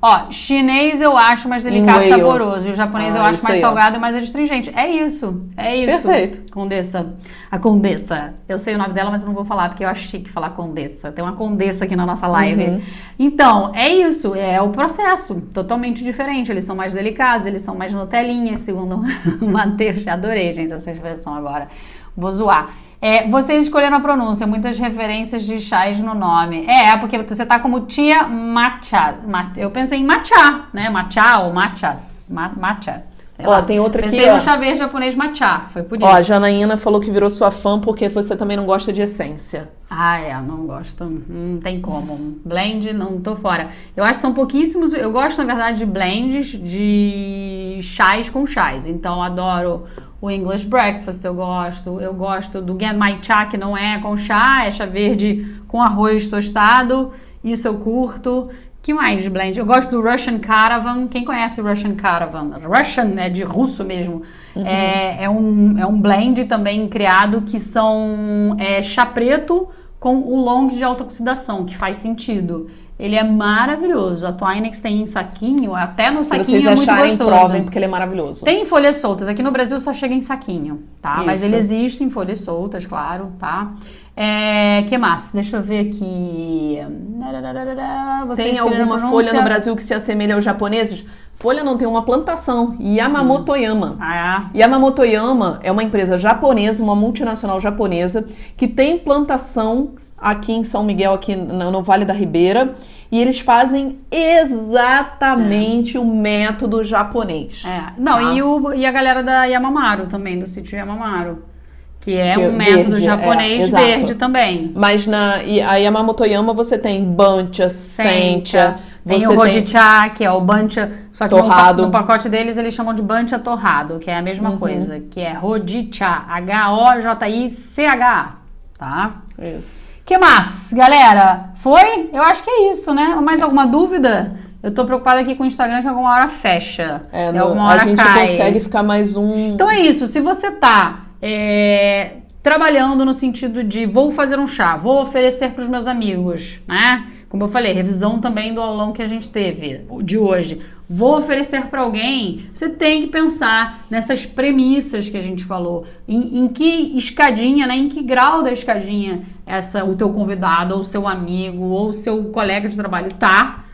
Ó, chinês eu acho mais delicado e saboroso. E o japonês eu acho mais salgado e mais astringente. É isso. Perfeito. Condessa. A Condessa. Eu sei o nome dela, mas eu não vou falar, porque eu acho chique falar Condessa. Tem uma Condessa aqui na nossa live. Então, é isso. É o processo. Totalmente diferente. Eles são mais delicados, eles são mais Nutelinha, segundo o Matheus. Adorei, gente, essa expressão agora. Vou zoar. Vocês escolheram a pronúncia, muitas referências de chás no nome. Porque você tá como tia matcha. Eu pensei em matcha, né? Matcha ou matchas. Matcha. Ó, tem outra pensei aqui, no chá verde japonês matcha, foi por isso. Ó, a Janaína falou que virou sua fã porque você também não gosta de essência. Não gosto. Não tem como. Blend, não tô fora. Eu acho que são pouquíssimos. Eu gosto, na verdade, de blends de chás com chás. Então, adoro o English Breakfast, eu gosto do Genmai Cha, que não é com chá, é chá verde com arroz tostado, isso eu curto. Que mais de blend? Eu gosto do Russian Caravan. Quem conhece o Russian Caravan? Russian é de russo mesmo. É um blend também criado que são chá preto com o long de alta oxidação, que faz sentido. Ele é maravilhoso. A Twinings tem em saquinho, até no saquinho é muito gostoso. Se vocês acharem, provem, porque ele é maravilhoso. Tem em folhas soltas. Aqui no Brasil só chega em saquinho, tá? Isso. Mas ele existe em folhas soltas, claro, tá? Que mais? Deixa eu ver aqui. Tem alguma folha no Brasil que se assemelha aos japoneses? Folha não, tem uma plantação, Yamamotoyama. Yamamotoyama é uma empresa japonesa, uma multinacional japonesa, que tem plantação aqui em São Miguel, aqui no Vale da Ribeira, e eles fazem exatamente o método japonês. Não, tá? E a galera da Yamamaru também, do sítio Yamamaru. Que é um método japonês verde também. Mas a Yamamotoyama você tem bancha, sencha. Tem o Hojicha, que é o bancha, só que no pacote deles eles chamam de bancha torrado, que é a mesma coisa, que é Hojicha, Hojicha, tá? Isso. Que mais, galera? Foi? Eu acho que é isso, né? Mais alguma dúvida? Eu tô preocupada aqui com o Instagram que alguma hora fecha. Alguma hora a gente consegue ficar mais um... Então é isso, se você tá trabalhando no sentido de vou fazer um chá, vou oferecer para os meus amigos, né? Como eu falei, revisão também do aulão que a gente teve de hoje. Vou oferecer para alguém, você tem que pensar nessas premissas que a gente falou. Em que escadinha, né? Em que grau da escadinha o teu convidado, ou seu amigo, ou seu colega de trabalho tá?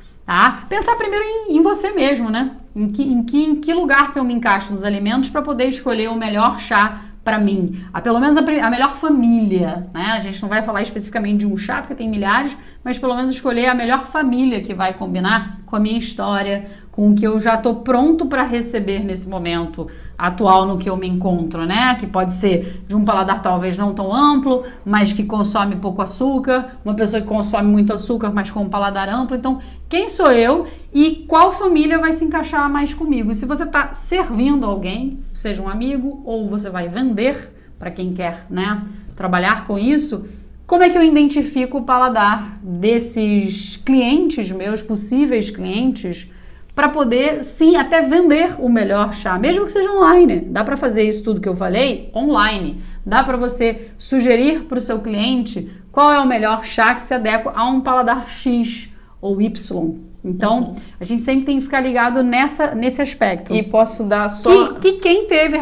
Pensar primeiro em você mesmo, né? Em que lugar que eu me encaixo nos alimentos para poder escolher o melhor chá para mim, pelo menos a melhor família, né? A gente não vai falar especificamente de um chá, porque tem milhares, mas pelo menos escolher a melhor família que vai combinar com a minha história, com o que eu já tô pronto para receber nesse momento atual no que eu me encontro, né? Que pode ser de um paladar talvez não tão amplo, mas que consome pouco açúcar, uma pessoa que consome muito açúcar, mas com um paladar amplo. Então, quem sou eu e qual família vai se encaixar mais comigo? E se você está servindo alguém, seja um amigo, ou você vai vender para quem quer, né, trabalhar com isso, como é que eu identifico o paladar desses clientes meus, possíveis clientes, para poder, sim, até vender o melhor chá, mesmo que seja online. Dá para fazer isso tudo que eu falei online. Dá para você sugerir para o seu cliente qual é o melhor chá que se adequa a um paladar X ou Y. Então, a gente sempre tem que ficar ligado nesse aspecto. E posso dar só... Quem teve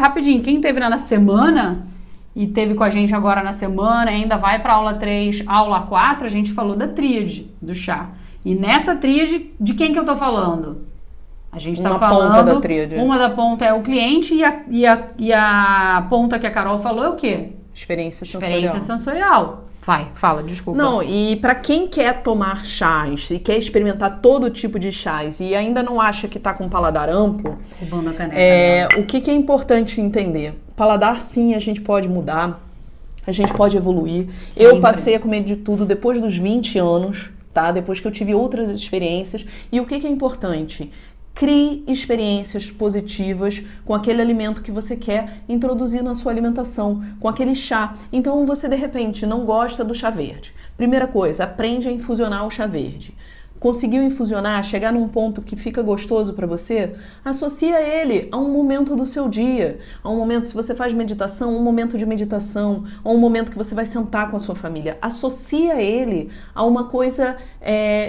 na semana e teve com a gente agora na semana, ainda vai para aula 3, aula 4, a gente falou da tríade do chá. E nessa tríade, de quem que eu tô falando? A gente está falando... ponta da tríade. Uma da ponta é o cliente e a ponta que a Carol falou é o quê? Experiência sensorial. Vai, fala, desculpa. Não, e para quem quer tomar chás e quer experimentar todo tipo de chás e ainda não acha que tá com paladar amplo, roubando a caneca, o que é importante entender? Paladar, sim, a gente pode mudar, a gente pode evoluir. Sempre. Eu passei a comer de tudo depois dos 20 anos, tá? Depois que eu tive outras experiências. E o que é importante? Crie experiências positivas com aquele alimento que você quer introduzir na sua alimentação, com aquele chá. Então você de repente não gosta do chá verde. Primeira coisa, aprende a infusionar o chá verde. conseguiu infusionar, chegar num ponto que fica gostoso para você, associa ele a um momento do seu dia, a um momento, se você faz meditação, um momento de meditação, ou um momento que você vai sentar com a sua família. Associa ele a uma coisa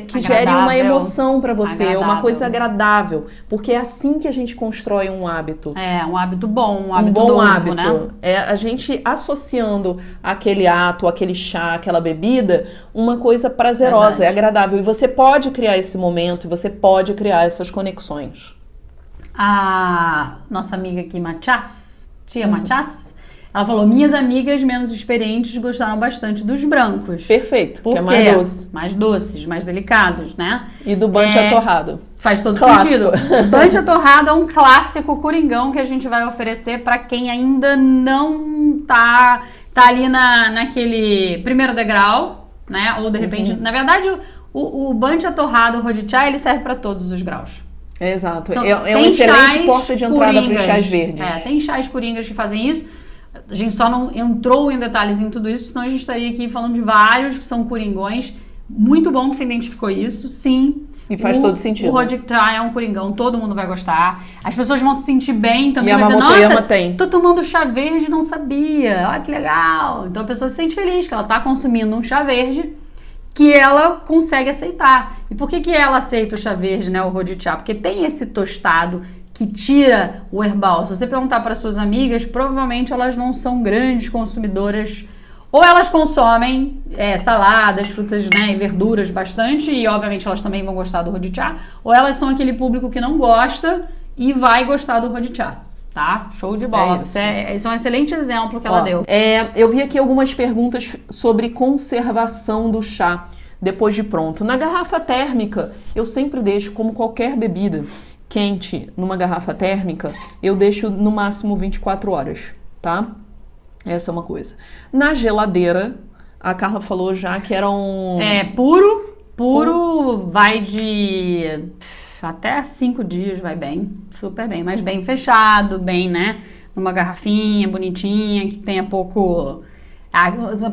que gere uma emoção para você, uma coisa agradável, porque é assim que a gente constrói um hábito. Um hábito bom, um hábito bom novo, hábito, né? É a gente associando aquele ato, aquele chá, aquela bebida, uma coisa prazerosa, agradável. E você pode criar esse momento, você pode criar essas conexões. A nossa amiga aqui, tia Machás, ela falou, minhas amigas menos experientes gostaram bastante dos brancos. Perfeito, porque é mais doce. Mais doces, mais delicados, né? E do bancha torrado. Faz todo sentido. Bancha torrado é um clássico coringão que a gente vai oferecer para quem ainda não tá ali naquele primeiro degrau, né? Ou de repente, na verdade, o bancha torrado, o rodichá, ele serve para todos os graus. Exato. É uma excelente porta de entrada para os chás verdes. Tem chás coringas que fazem isso. A gente só não entrou em detalhes em tudo isso, senão a gente estaria aqui falando de vários que são coringões. Muito bom que você identificou isso, sim. E faz todo sentido. O rodichá é um coringão, todo mundo vai gostar. As pessoas vão se sentir bem também. E vai a dizer, nossa, tem. Tô tomando chá verde e não sabia. Olha que legal. Então a pessoa se sente feliz que ela tá consumindo um chá verde que ela consegue aceitar. E por que ela aceita o chá verde, né, o rodichá? Porque tem esse tostado que tira o herbal. Se você perguntar para suas amigas, provavelmente elas não são grandes consumidoras, ou elas consomem saladas, frutas, né, e verduras bastante, e obviamente elas também vão gostar do rodichá, ou elas são aquele público que não gosta e vai gostar do rodichá. Tá? Show de bola. Esse é um excelente exemplo que ela deu. Eu vi aqui algumas perguntas sobre conservação do chá depois de pronto. Na garrafa térmica, eu sempre deixo, como qualquer bebida quente numa garrafa térmica, eu deixo no máximo 24 horas, tá? Essa é uma coisa. Na geladeira, a Carla falou já que era um... Puro vai de... até 5 dias vai bem, super bem, mas bem fechado, bem, né, numa garrafinha bonitinha, que tenha pouco...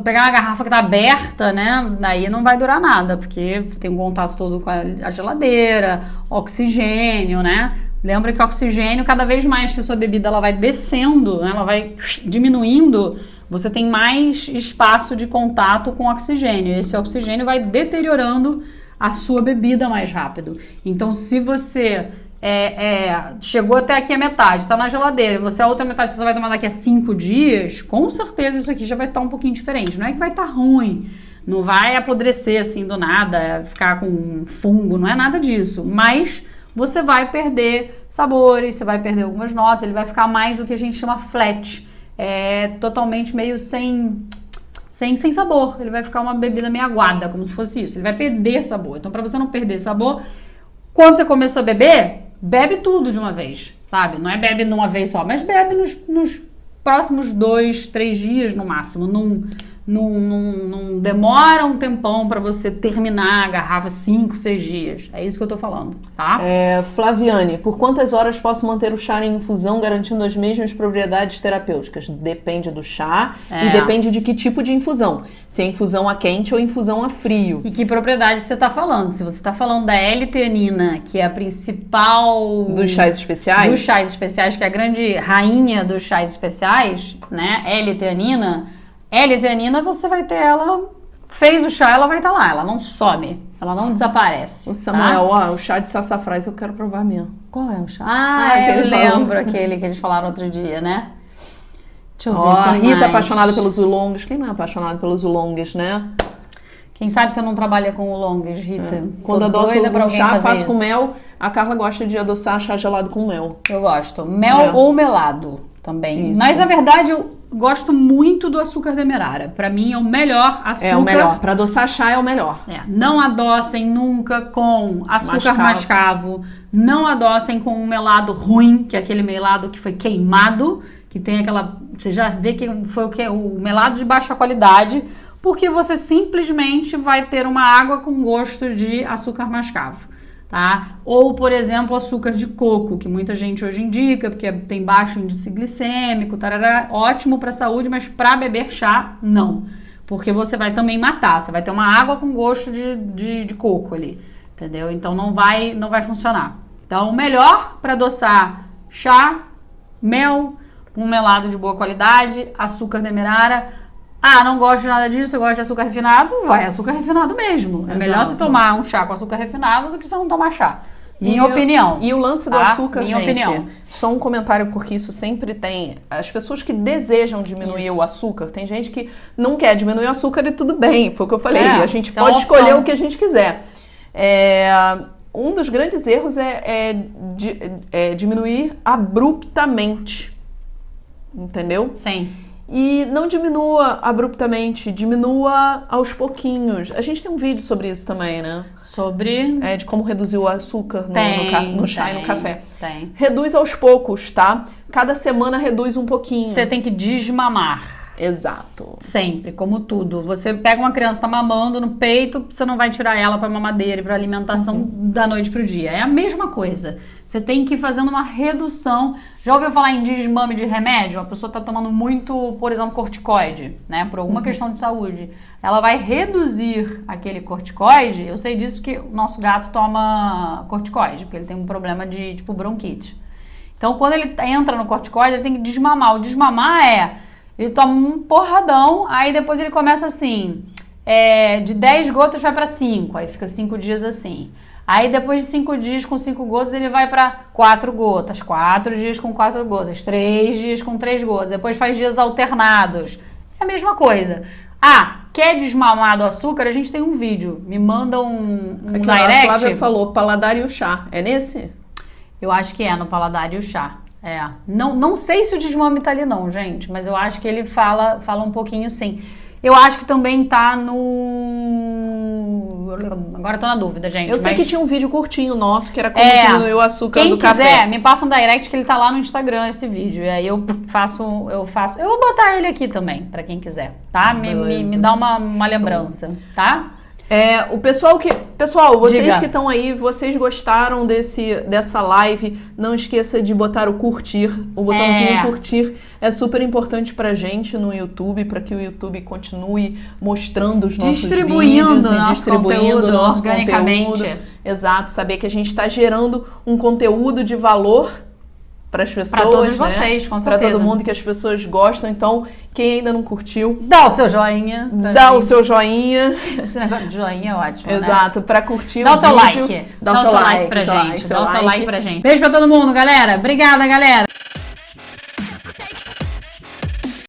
pegar uma garrafa que tá aberta, né, daí não vai durar nada, porque você tem um contato todo com a geladeira, oxigênio, né, lembra que o oxigênio, cada vez mais que a sua bebida ela vai descendo, né, ela vai diminuindo, você tem mais espaço de contato com o oxigênio, esse oxigênio vai deteriorando a sua bebida mais rápido. Então, se você chegou até aqui a metade, está na geladeira, a outra metade você vai tomar daqui a 5 dias, com certeza isso aqui já vai estar um pouquinho diferente. Não é que vai estar ruim, não vai apodrecer assim do nada, ficar com fungo, não é nada disso. Mas você vai perder sabores, você vai perder algumas notas, ele vai ficar mais do que a gente chama flat. Totalmente meio sem sabor, ele vai ficar uma bebida meio aguada, como se fosse isso, ele vai perder sabor. Então, para você não perder sabor, quando você começou a beber, bebe tudo de uma vez, sabe? Não é bebe de uma vez só, mas bebe nos próximos 2, 3 dias no máximo. Não demora um tempão para você terminar a garrafa 5, 6 dias. É isso que eu tô falando, tá? Flaviane, por quantas horas posso manter o chá em infusão garantindo as mesmas propriedades terapêuticas? Depende do chá e depende de que tipo de infusão. Se é infusão a quente ou infusão a frio. E que propriedade você tá falando? Se você tá falando da L-teanina, que é a principal... Dos chás especiais? Dos chás especiais, que é a grande rainha dos chás especiais, né? L-teanina, você vai ter ela, fez o chá, ela vai estar lá, ela não some, ela não desaparece. O Samuel, o chá de sassafrás eu quero provar mesmo. Qual é o chá? Eu lembro aquele que eles falaram outro dia, né? Deixa eu ver. A Rita apaixonada pelos oolongs. Quem não é apaixonado pelos oolongs, né? Quem sabe você não trabalha com oolongs, Rita? Quando adoça um chá, faço com mel. A Carla gosta de adoçar chá gelado com mel. Eu gosto. Mel ou melado também. Isso. Mas, na verdade, eu gosto muito do açúcar demerara. Pra mim, é o melhor açúcar. É o melhor. Pra adoçar chá é o melhor. Não adocem nunca com açúcar mascavo. Não adocem com um melado ruim, que é aquele melado que foi queimado, que tem aquela... Você já vê que foi o melado de baixa qualidade, porque você simplesmente vai ter uma água com gosto de açúcar mascavo. Tá? Ou, por exemplo, açúcar de coco, que muita gente hoje indica, porque tem baixo índice glicêmico, tarará, ótimo para a saúde, mas para beber chá, não. Porque você vai também matar, você vai ter uma água com gosto de coco ali. entendeu? Então não vai funcionar. Então, o melhor para adoçar: chá, mel, um melado de boa qualidade, açúcar demerara. Ah, não gosto de nada disso, eu gosto de açúcar refinado, vai açúcar refinado mesmo. É melhor você tomar um chá com açúcar refinado do que você não tomar chá. Minha opinião. E o lance do tá? açúcar, Minha gente, opinião. só um comentário, porque isso sempre tem... As pessoas que desejam diminuir o açúcar, tem gente que não quer diminuir o açúcar e tudo bem, foi o que eu falei. A gente pode escolher o que a gente quiser. Um dos grandes erros é diminuir abruptamente, entendeu? Sim. E não diminua abruptamente, diminua aos pouquinhos. A gente tem um vídeo sobre isso também, né? Sobre? De como reduzir o açúcar no chá e no café. Tem. Reduz aos poucos, tá? Cada semana reduz um pouquinho. Você tem que desmamar. Exato. Sempre, como tudo. Você pega uma criança, tá mamando no peito, você não vai tirar ela pra mamadeira e pra alimentação da noite pro dia. É a mesma coisa. Você tem que ir fazendo uma redução. Já ouviu falar em desmame de remédio? A pessoa tá tomando muito, por exemplo, corticoide, né? Por alguma questão de saúde. Ela vai reduzir aquele corticoide. Eu sei disso porque o nosso gato toma corticoide, porque ele tem um problema de, tipo, bronquite. Então, quando ele entra no corticoide, ele tem que desmamar. O desmamar ele toma um porradão, aí depois ele começa assim, de 10 gotas vai pra 5, aí fica 5 dias assim. Aí depois de 5 dias com 5 gotas, ele vai pra 4 gotas, 4 dias com 4 gotas, 3 dias com 3 gotas, depois faz dias alternados. É a mesma coisa. Ah, quer desmamar do açúcar? A gente tem um vídeo, me manda um direct. A Flávia falou, paladar e o chá, é nesse? Eu acho que no paladar e o chá. Não sei se o desmame tá ali não, gente, mas eu acho que ele fala um pouquinho sim. Eu acho que também tá no... Agora eu tô na dúvida, gente. Eu sei que tinha um vídeo curtinho nosso, que era como diminuir o açúcar do café. Quem quiser, me passa um direct que ele tá lá no Instagram, esse vídeo. E aí eu vou botar ele aqui também, pra quem quiser, tá? Me dá uma lembrança, tá? Pessoal, vocês que estão aí, vocês gostaram dessa live, não esqueça de botar o curtir, o botãozinho curtir é super importante pra gente no YouTube, para que o YouTube continue mostrando os nossos vídeos e distribuindo o nosso conteúdo. Exato, saber que a gente está gerando um conteúdo de valor para as pessoas, para todos vocês, com certeza. Para todo mundo, que as pessoas gostam. Então, quem ainda não curtiu, dá o seu joinha. O seu joinha. Esse negócio de joinha é ótimo, Exato, para curtir dá o seu vídeo. Like. Dá o seu like pra gente. Dá o seu like pra gente. Beijo pra todo mundo, galera. Obrigada, galera.